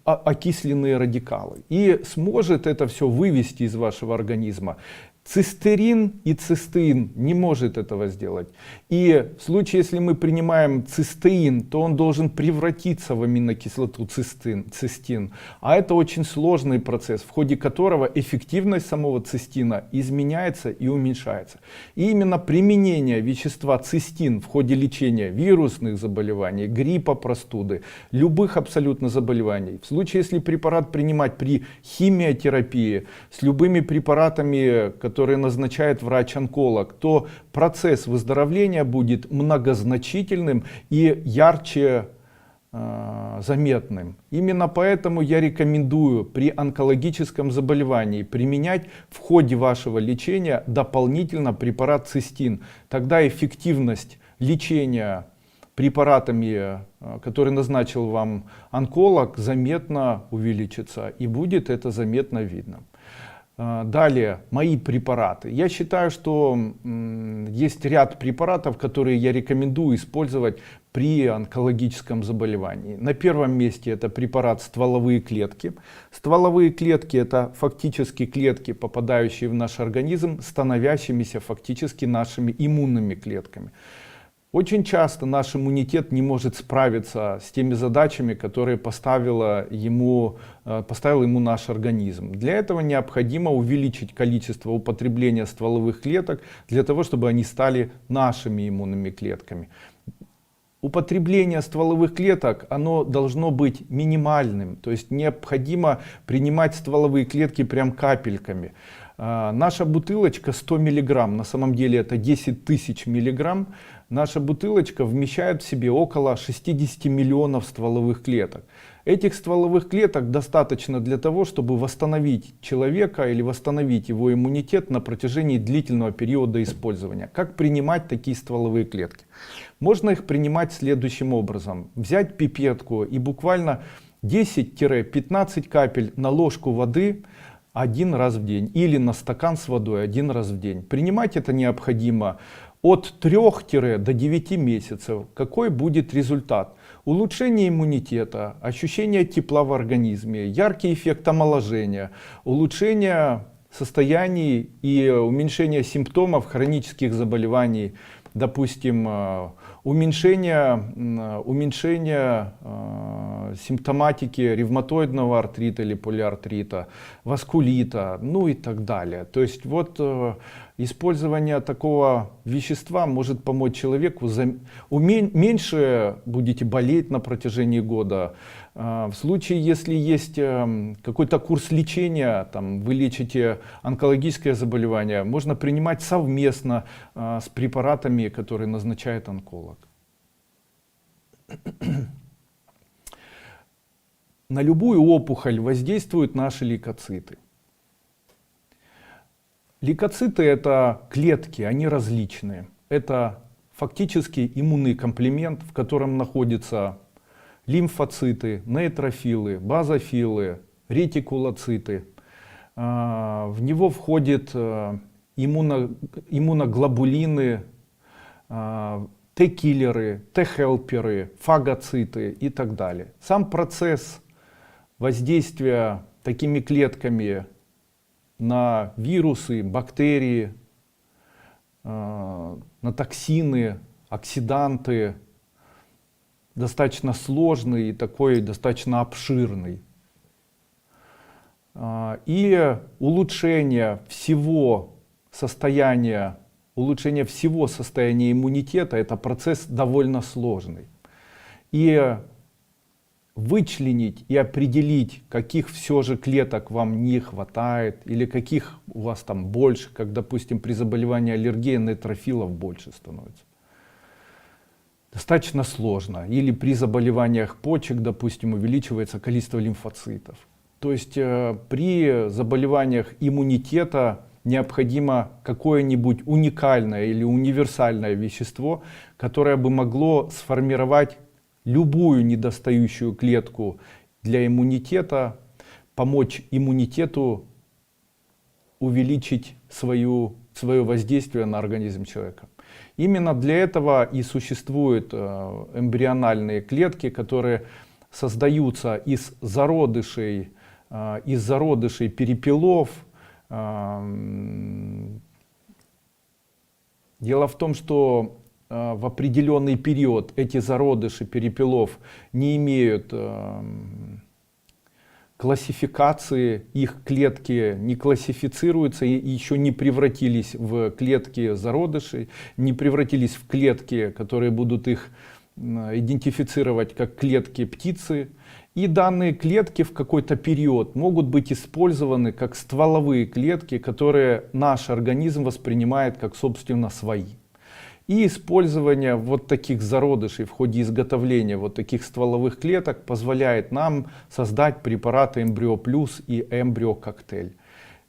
окисленные радикалы и сможет это все вывести из вашего организма. Цистерин и цистеин не может этого сделать. И в случае, если мы принимаем цистеин, то он должен превратиться в аминокислоту цистин. А это очень сложный процесс, в ходе которого эффективность самого цистина изменяется и уменьшается. И именно применение вещества цистин в ходе лечения вирусных заболеваний, гриппа, простуды, любых абсолютно заболеваний. В случае, если препарат принимать при химиотерапии с любыми препаратами, которые назначает врач-онколог, то процесс выздоровления будет многозначительным и ярче заметным. Именно поэтому я рекомендую при онкологическом заболевании применять в ходе вашего лечения дополнительно препарат цистин. Тогда эффективность лечения препаратами, который назначил вам онколог, заметно увеличится, и будет это заметно видно. Далее, мои препараты. Я считаю, что есть ряд препаратов, которые я рекомендую использовать при онкологическом заболевании. На первом месте это препарат стволовые клетки. Стволовые клетки — это фактически клетки, попадающие в наш организм, становящимися фактически нашими иммунными клетками. Очень часто наш иммунитет не может справиться с теми задачами, которые поставил ему наш организм. Для этого необходимо увеличить количество употребления стволовых клеток, для того, чтобы они стали нашими иммунными клетками. Употребление стволовых клеток, оно должно быть минимальным, то есть необходимо принимать стволовые клетки прям капельками. Наша бутылочка 100 миллиграмм, на самом деле это 10 тысяч миллиграмм. Наша бутылочка вмещает в себе около 60 миллионов стволовых клеток. Этих стволовых клеток достаточно для того, чтобы восстановить человека или восстановить его иммунитет на протяжении длительного периода использования. Как принимать такие стволовые клетки? Можно их принимать следующим образом. Взять пипетку и буквально 10-15 капель на ложку воды один раз в день или на стакан с водой один раз в день. Принимать это необходимо от 3 до 9 месяцев. Какой будет результат? Улучшение иммунитета, ощущение тепла в организме, яркий эффект омоложения, улучшение состояний и уменьшение симптомов хронических заболеваний, допустим, уменьшение симптоматики ревматоидного артрита или полиартрита, васкулита, ну и так далее. То есть вот использование такого вещества может помочь человеку, меньше будете болеть на протяжении года. В случае, если есть какой-то курс лечения, там, вы лечите онкологическое заболевание, можно принимать совместно с препаратами, которые назначает онколог. На любую опухоль воздействуют наши лейкоциты. Лейкоциты — это клетки, они различные. Это фактически иммунный комплемент, в котором находятся лимфоциты, нейтрофилы, базофилы, ретикулоциты. В него входят иммуноглобулины, Т-киллеры, Т-хелперы, фагоциты и так далее. Сам процесс воздействия такими клетками на вирусы, бактерии, на токсины, оксиданты достаточно сложный и такой достаточно обширный. И улучшение всего состояния иммунитета — это процесс довольно сложный. И вычленить и определить, каких все же клеток вам не хватает или каких у вас там больше, как, допустим, при заболевании аллергии нейтрофилов больше становится, достаточно сложно. Или при заболеваниях почек, допустим, увеличивается количество лимфоцитов. То есть при заболеваниях иммунитета необходимо какое-нибудь уникальное или универсальное вещество, которое бы могло сформировать любую недостающую клетку для иммунитета, помочь иммунитету увеличить свое воздействие на организм человека. Именно для этого и существуют эмбриональные клетки, которые создаются из зародышей перепелов. Дело в том, что в определенный период эти зародыши перепелов не имеют классификации, их клетки не классифицируются и еще не превратились в клетки зародышей, не превратились в клетки, которые будут их идентифицировать как клетки птицы. И данные клетки в какой-то период могут быть использованы как стволовые клетки, которые наш организм воспринимает как собственно свои. И использование вот таких зародышей в ходе изготовления вот таких стволовых клеток позволяет нам создать препараты Эмбрио Плюс и Эмбрио Коктейль.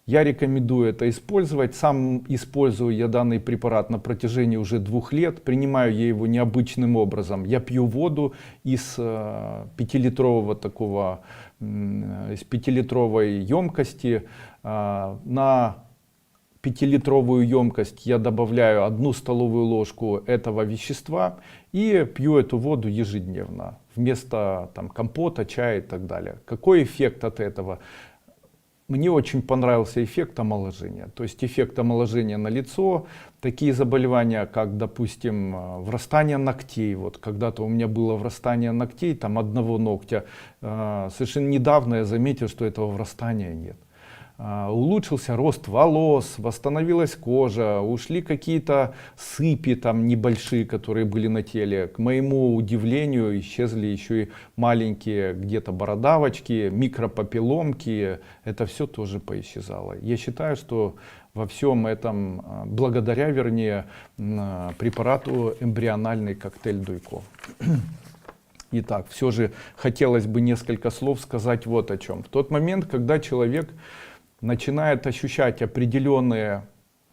Я рекомендую это использовать. Сам использую я данный препарат на протяжении уже 2 лет. Принимаю я его необычным образом. Я пью воду из 5-литровой емкости. На 5-литровую емкость я добавляю 1 столовую ложку этого вещества и пью эту воду ежедневно вместо компота, чая и так далее. Какой эффект от этого? мне очень понравился эффект омоложения. То есть эффект омоложения на лицо, такие заболевания, как, допустим, врастание ногтей. Вот когда-то у меня было врастание ногтей, там одного ногтя. Совершенно недавно я заметил, что этого врастания нет. Улучшился рост волос, восстановилась кожа, ушли какие-то сыпи там небольшие, которые были на теле. К моему удивлению, исчезли еще и маленькие где-то бородавочки, микропапилломки. Это все тоже поисчезало. Я считаю, что во всем этом, благодаря, вернее, препарату эмбриональный коктейль Дуйко. Итак, все же хотелось бы несколько слов сказать вот о чем. В тот момент, когда человек начинает ощущать определенные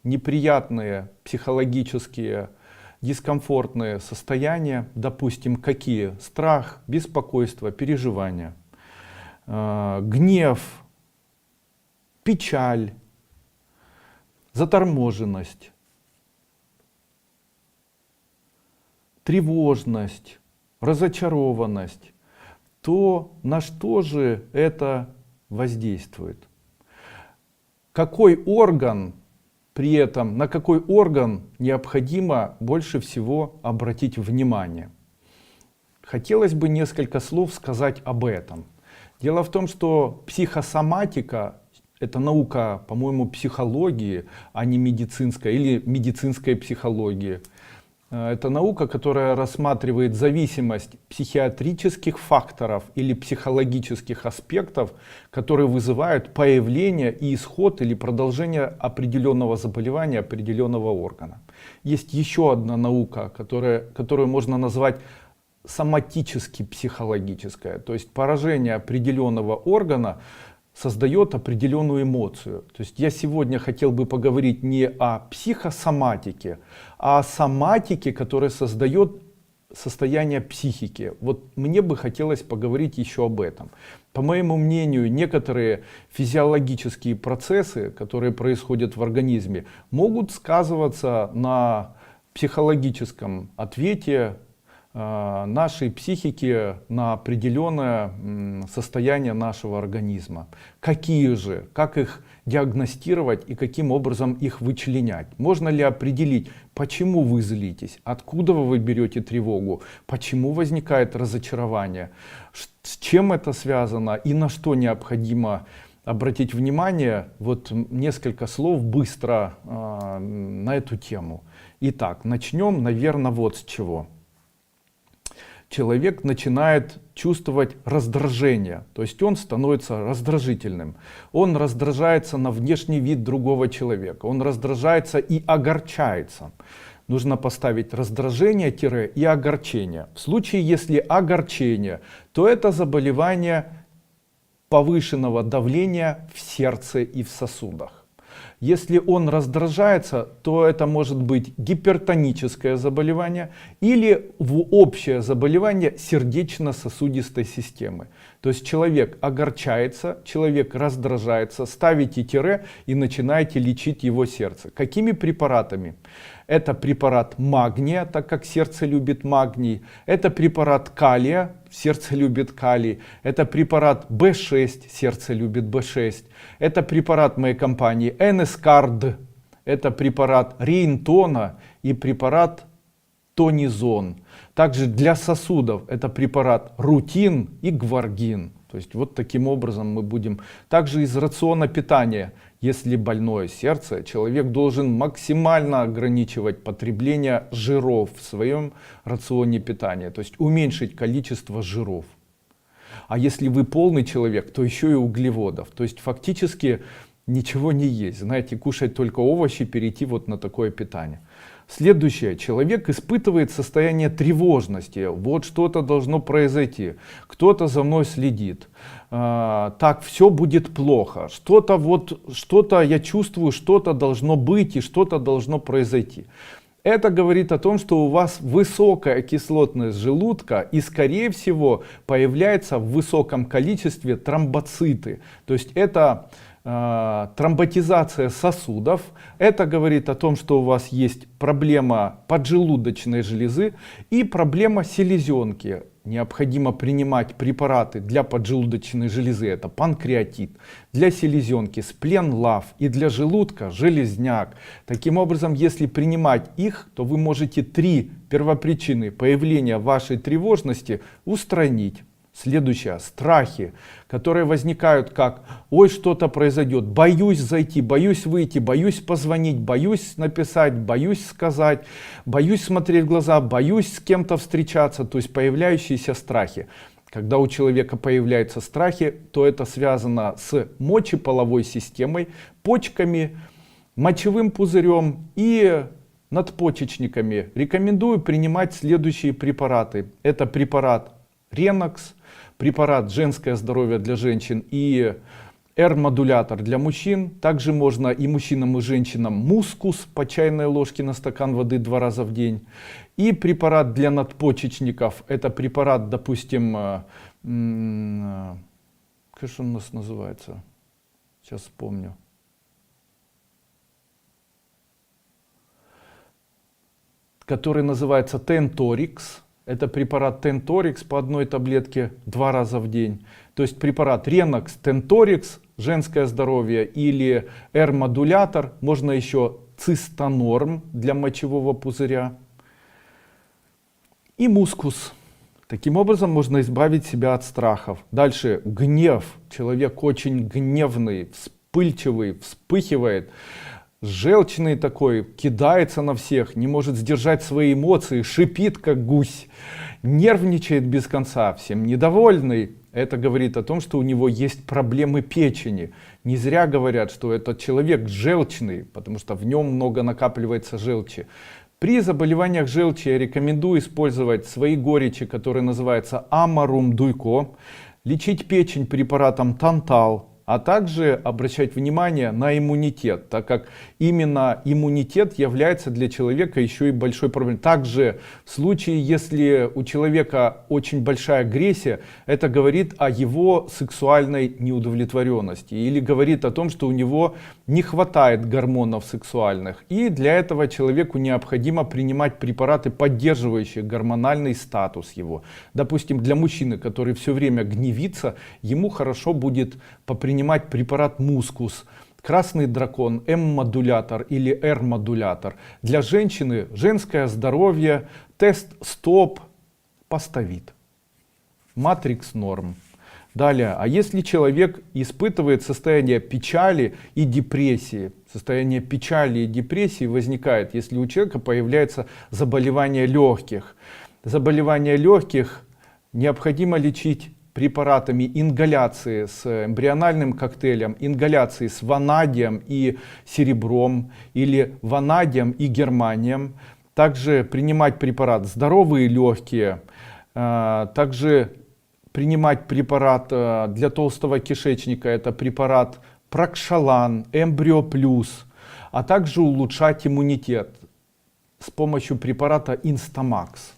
неприятные психологические дискомфортные состояния, допустим, какие? Страх, беспокойство, переживания, гнев, печаль, заторможенность, тревожность, разочарованность, то на что же это воздействует? Какой орган при этом, на какой орган необходимо больше всего обратить внимание? Хотелось бы несколько слов сказать об этом. Дело в том, что психосоматика — это наука, по-моему, психологии, а не медицинская, или медицинская психология. Это наука, которая рассматривает зависимость психиатрических факторов или психологических аспектов, которые вызывают появление и исход или продолжение определенного заболевания, определенного органа. Есть еще одна наука, которую можно назвать соматически психологическая, то есть поражение определенного органа создает определенную эмоцию. То есть я сегодня хотел бы поговорить не о психосоматике, а о соматике, которая создает состояние психики. Вот мне бы хотелось поговорить еще об этом. По моему мнению, некоторые физиологические процессы, которые происходят в организме, могут сказываться на психологическом ответе нашей психики на определенное состояние нашего организма. Какие же, как их диагностировать и каким образом их вычленять? Можно ли определить, почему вы злитесь, откуда вы берете тревогу, почему возникает разочарование, с чем это связано и на что необходимо обратить внимание? Вот несколько слов быстро на эту тему. Итак, начнем, наверное, вот с чего. Человек начинает чувствовать раздражение, то есть он становится раздражительным. Он раздражается на внешний вид другого человека, он раздражается и огорчается. Нужно поставить раздражение и огорчение. В случае, если огорчение, то это заболевание повышенного давления в сердце и в сосудах. Если он раздражается, то это может быть гипертоническое заболевание или общее заболевание сердечно-сосудистой системы. То есть человек огорчается, человек раздражается, ставите тире и начинаете лечить его сердце. Какими препаратами? Это препарат магния, так как сердце любит магний. Это препарат калия, сердце любит калий. Это препарат B6, сердце любит B6. Это препарат моей компании NSCARD. Это препарат Рейнтона и препарат Тонизон. Также для сосудов это препарат Рутин и Гваргин. То есть вот таким образом мы будем. Также из рациона питания. Если больное сердце, человек должен максимально ограничивать потребление жиров в своем рационе питания. То есть уменьшить количество жиров. А если вы полный человек, то еще и углеводов. То есть фактически ничего не есть. Знаете, кушать только овощи, перейти вот на такое питание. Следующее. Человек испытывает состояние тревожности. Вот что-то должно произойти. Кто-то за мной следит. Так, все будет плохо. Что-то я чувствую, что-то должно быть и что-то должно произойти. Это говорит о том, что у вас высокая кислотность желудка и, скорее всего, появляется в высоком количестве тромбоциты. То есть это тромботизация сосудов. Это говорит о том, что у вас есть проблема поджелудочной железы и проблема селезенки. необходимо принимать препараты для поджелудочной железы, это панкреатит, для селезенки спленлав и для желудка железняк. Таким образом, если принимать их, то вы можете 3 первопричины появления вашей тревожности устранить. Следующее, страхи, которые возникают как: ой, что-то произойдет, боюсь зайти, боюсь выйти, боюсь позвонить, боюсь написать, боюсь сказать, боюсь смотреть в глаза, боюсь с кем-то встречаться, то есть появляющиеся страхи. Когда у человека появляются страхи, то это связано с мочеполовой системой, почками, мочевым пузырем и надпочечниками. Рекомендую принимать следующие препараты. Это препарат Ренокс, препарат «Женское здоровье» для женщин и R-модулятор для мужчин. Также можно и мужчинам, и женщинам мускус по чайной ложке на стакан воды 2 раза в день. И препарат для надпочечников. Это препарат, допустим, как же он у нас называется? Сейчас вспомню. Который называется Tentorix. Это препарат Tentorix по 1 таблетке 2 раза в день. То есть препарат Renox, Tentorix, женское здоровье, или R-модулятор. Можно еще Цистонорм для мочевого пузыря. И мускус. Таким образом можно избавить себя от страхов. Дальше гнев. Человек очень гневный, вспыльчивый, вспыхивает. Желчный такой, кидается на всех, не может сдержать свои эмоции, шипит как гусь, нервничает без конца, всем недовольный. Это говорит о том, что у него есть проблемы печени. Не зря говорят, что этот человек желчный, потому что в нем много накапливается желчи. При заболеваниях желчи я рекомендую использовать свои горечи, которые называются Амарум Дуйко, лечить печень препаратом Тантал, а также обращать внимание на иммунитет, так как именно иммунитет является для человека еще и большой проблемой. Также в случае, если у человека очень большая агрессия, это говорит о его сексуальной неудовлетворенности или говорит о том, что у него не хватает гормонов сексуальных. И для этого человеку необходимо принимать препараты, поддерживающие гормональный статус его. Допустим, для мужчины, который все время гневится, ему хорошо будет принимать препарат Мускус, Красный дракон, М-модулятор или R-модулятор. Для женщины женское здоровье, тест стоп, Поставит, Матрикс норм. Далее, а если человек испытывает состояние печали и депрессии, состояние печали и депрессии возникает, если у человека появляется заболевание легких. Заболевание легких необходимо лечить препаратами ингаляции с эмбриональным коктейлем, ингаляции с ванадием и серебром или ванадием и германием. Также принимать препарат «Здоровые легкие», также принимать препарат для толстого кишечника, это препарат Прокшалан, Эмбрио Плюс, а также улучшать иммунитет с помощью препарата Инстамакс.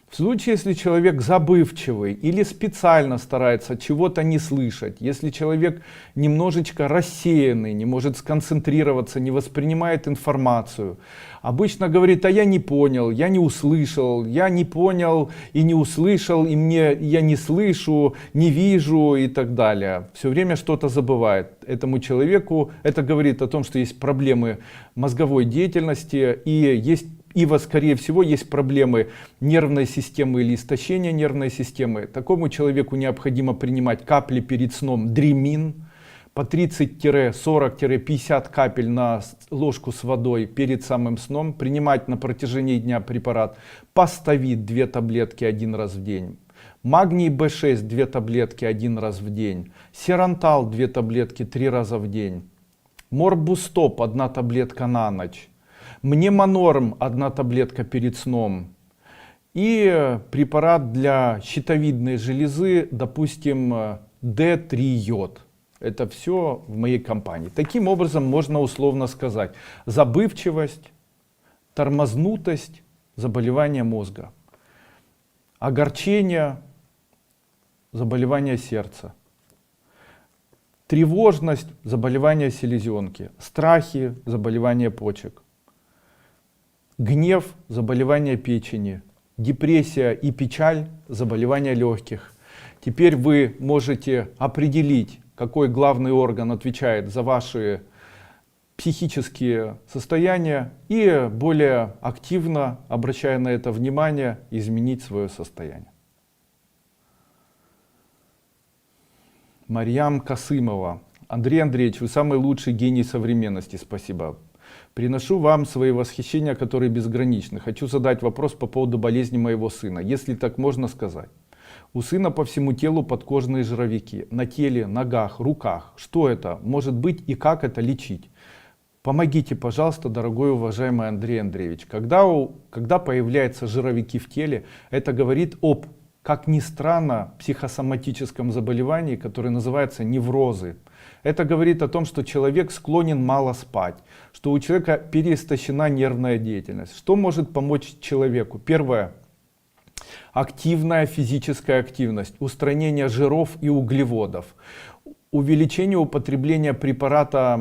В случае, если человек забывчивый или специально старается чего-то не слышать, если человек немножечко рассеянный, не может сконцентрироваться, не воспринимает информацию, обычно говорит: а я не понял, я не услышал, я не понял и не услышал, и я не слышу, не вижу и так далее. Все время что-то забывает. Этому человеку это говорит о том, что есть проблемы мозговой деятельности и скорее всего есть проблемы нервной системы или истощения нервной системы. Такому человеку необходимо принимать капли перед сном Дремин по 30-40-50 капель на ложку с водой перед самым сном. Принимать на протяжении дня препарат Поставит 2 таблетки 1 раз в день. Магний B6 2 таблетки 1 раз в день. Серантал 2 таблетки 3 раза в день. Морбустоп 1 таблетка на ночь. Мнемонорм 1 таблетка перед сном. И препарат для щитовидной железы, допустим, D3 йод. Это все в моей компании. Таким образом можно условно сказать: забывчивость, тормознутость, заболевание мозга, огорчение, заболевание сердца, тревожность, заболевание селезенки, страхи, заболевание почек, гнев, заболевание печени, депрессия и печаль, заболевания легких. Теперь вы можете определить, какой главный орган отвечает за ваши психические состояния и более активно, обращая на это внимание, изменить свое состояние. Марьям Касымова. Андрей Андреевич, вы самый лучший гений современности, спасибо. Приношу вам свои восхищения, которые безграничны. Хочу задать вопрос по поводу болезни моего сына, если так можно сказать. У сына по всему телу подкожные жировики, на теле, ногах, руках. Что это может быть и как это лечить? Помогите, пожалуйста, дорогой уважаемый Андрей Андреевич. Когда появляются жировики в теле, это говорит об, как ни странно, психосоматическом заболевании, которое называется неврозы. Это говорит о том, что человек склонен мало спать, что у человека переистощена нервная деятельность. Что может помочь человеку? Первое. Активная физическая активность, устранение жиров и углеводов. Увеличение употребления препарата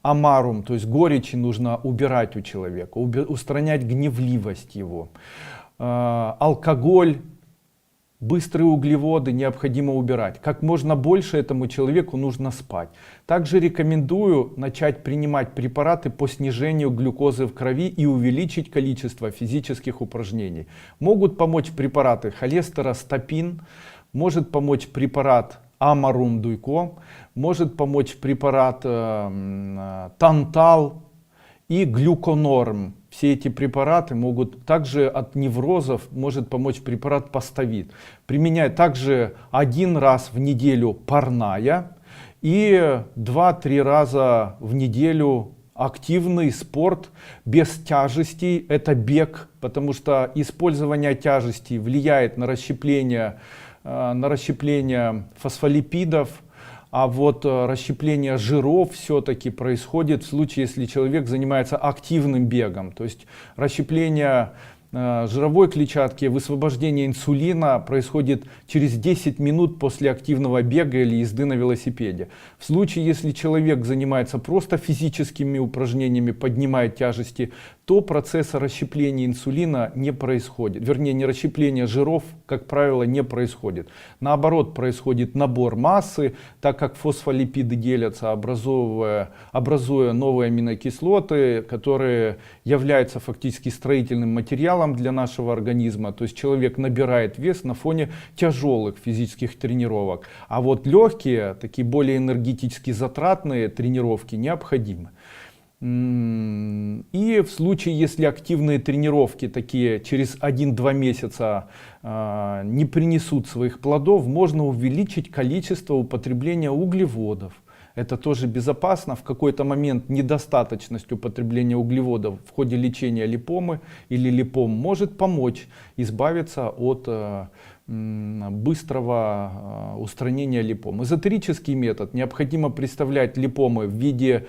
амарум, то есть горечи, нужно убирать у человека, устранять гневливость его. Алкоголь, быстрые углеводы необходимо убирать. Как можно больше этому человеку нужно спать. Также рекомендую начать принимать препараты по снижению глюкозы в крови и увеличить количество физических упражнений. Могут помочь препараты холестеростопин, может помочь препарат амарум дуйко, может помочь препарат тантал и глюконорм. Все эти препараты могут также от неврозов может помочь препарат паставид. Применяй также один раз в неделю парная и 2-3 раза в неделю активный спорт без тяжестей. Это бег, потому что использование тяжестей влияет на расщепление фосфолипидов. А вот расщепление жиров все-таки происходит в случае, если человек занимается активным бегом. То есть расщепление жировой клетчатки, высвобождение инсулина происходит через 10 минут после активного бега или езды на велосипеде. В случае, если человек занимается просто физическими упражнениями, поднимает тяжести, то процесса расщепления инсулина не происходит. Вернее, не расщепление жиров, как правило, не происходит. Наоборот, происходит набор массы, так как фосфолипиды делятся, образуя новые аминокислоты, которые являются фактически строительным материалом для нашего организма. То есть человек набирает вес на фоне тяжелых физических тренировок. А вот легкие, такие более энергетически затратные тренировки необходимы. И в случае, если активные тренировки такие через 1-2 месяца не принесут своих плодов, можно увеличить количество употребления углеводов. Это тоже безопасно. В какой-то момент недостаточность употребления углеводов в ходе лечения липомы или липом может помочь избавиться от быстрого устранения липом. Эзотерический метод. Необходимо представлять липомы в виде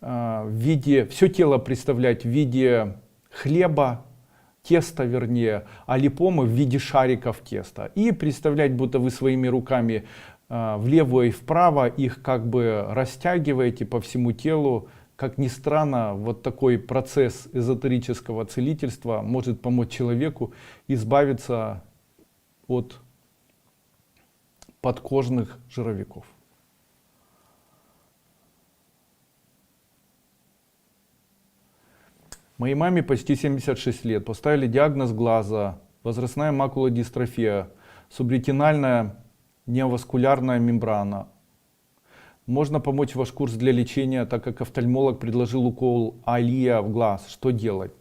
все тело представлять в виде хлеба, теста вернее, а липомы в виде шариков теста. И представлять, будто вы своими руками влево и вправо их как бы растягиваете по всему телу. Как ни странно, вот такой процесс эзотерического целительства может помочь человеку избавиться от подкожных жировиков. Моей маме почти 76 лет. Поставили диагноз глаза, возрастная макулодистрофия, субретинальная неоваскулярная мембрана. Можно помочь ваш курс для лечения, так как офтальмолог предложил укол алия в глаз. Что делать?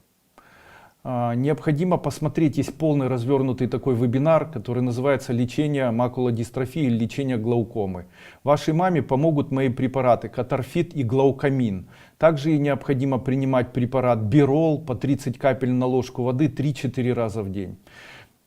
Необходимо посмотреть, есть полный развернутый такой вебинар, который называется «Лечение макулодистрофии» или «Лечение глаукомы». Вашей маме помогут мои препараты катарфит и глаукамин. Также ей необходимо принимать препарат бирол по 30 капель на ложку воды 3-4 раза в день.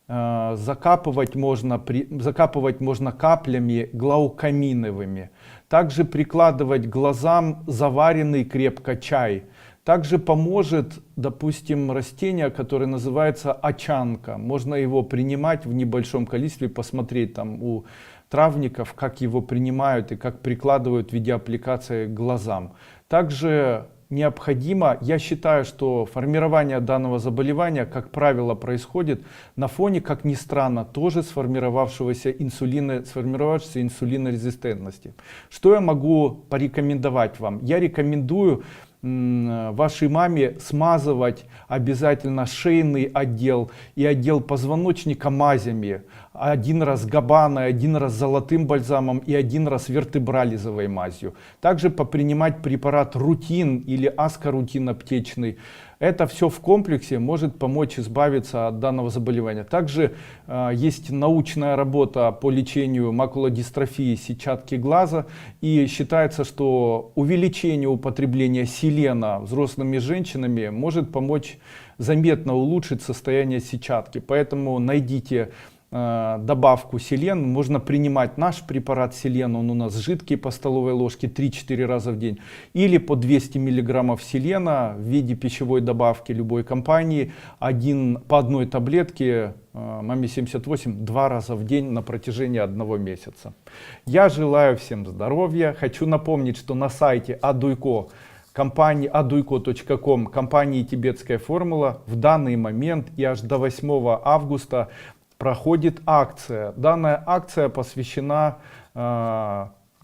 Закапывать можно каплями глаукаминовыми. Также прикладывать к глазам заваренный крепко чай. Также поможет, допустим, растение, которое называется очанка. Можно его принимать в небольшом количестве, посмотреть там у травников, как его принимают и как прикладывают в виде аппликации к глазам. Также необходимо. Я считаю, что формирование данного заболевания, как правило, происходит на фоне, как ни странно, тоже сформировавшейся инсулинорезистентности. Что я могу порекомендовать вам? Я рекомендую вашей маме смазывать обязательно шейный отдел и отдел позвоночника мазями. Один раз габаной, один раз золотым бальзамом и один раз вертебрализовой мазью. Также попринимать препарат рутин или аскорутин аптечный. Это все в комплексе может помочь избавиться от данного заболевания. Также есть научная работа по лечению макулодистрофии сетчатки глаза. И считается, что увеличение употребления селена взрослыми женщинами может помочь заметно улучшить состояние сетчатки. Поэтому найдите добавку селен. Можно принимать наш препарат селен, он у нас жидкий по столовой ложке 3-4 раза в день, или по 200 миллиграммов селена в виде пищевой добавки любой компании, по одной таблетке Маме 78 2 раза в день на протяжении 1 месяца. Я желаю всем здоровья. Хочу напомнить, что на сайте Адуйко, компании aduiko.com, компании «Тибетская формула» в данный момент и аж до 8 августа проходит акция. Данная акция посвящена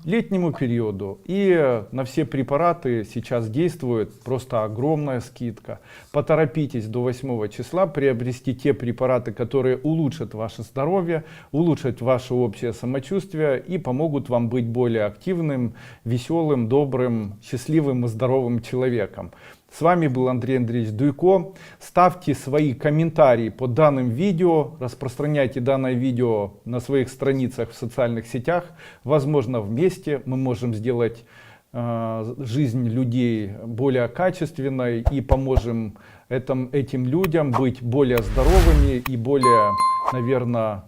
летнему периоду. И на все препараты сейчас действует просто огромная скидка. Поторопитесь до 8 числа приобрести те препараты, которые улучшат ваше здоровье, улучшат ваше общее самочувствие и помогут вам быть более активным, веселым, добрым, счастливым и здоровым человеком. С вами был Андрей Андреевич Дуйко. Ставьте свои комментарии под данным видео, распространяйте данное видео на своих страницах в социальных сетях. Возможно, вместе мы можем сделать жизнь людей более качественной и поможем этим людям быть более здоровыми и более, наверное,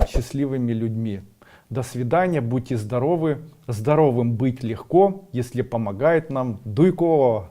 счастливыми людьми. До свидания, будьте здоровы. Здоровым быть легко, если помогает нам Дуйко.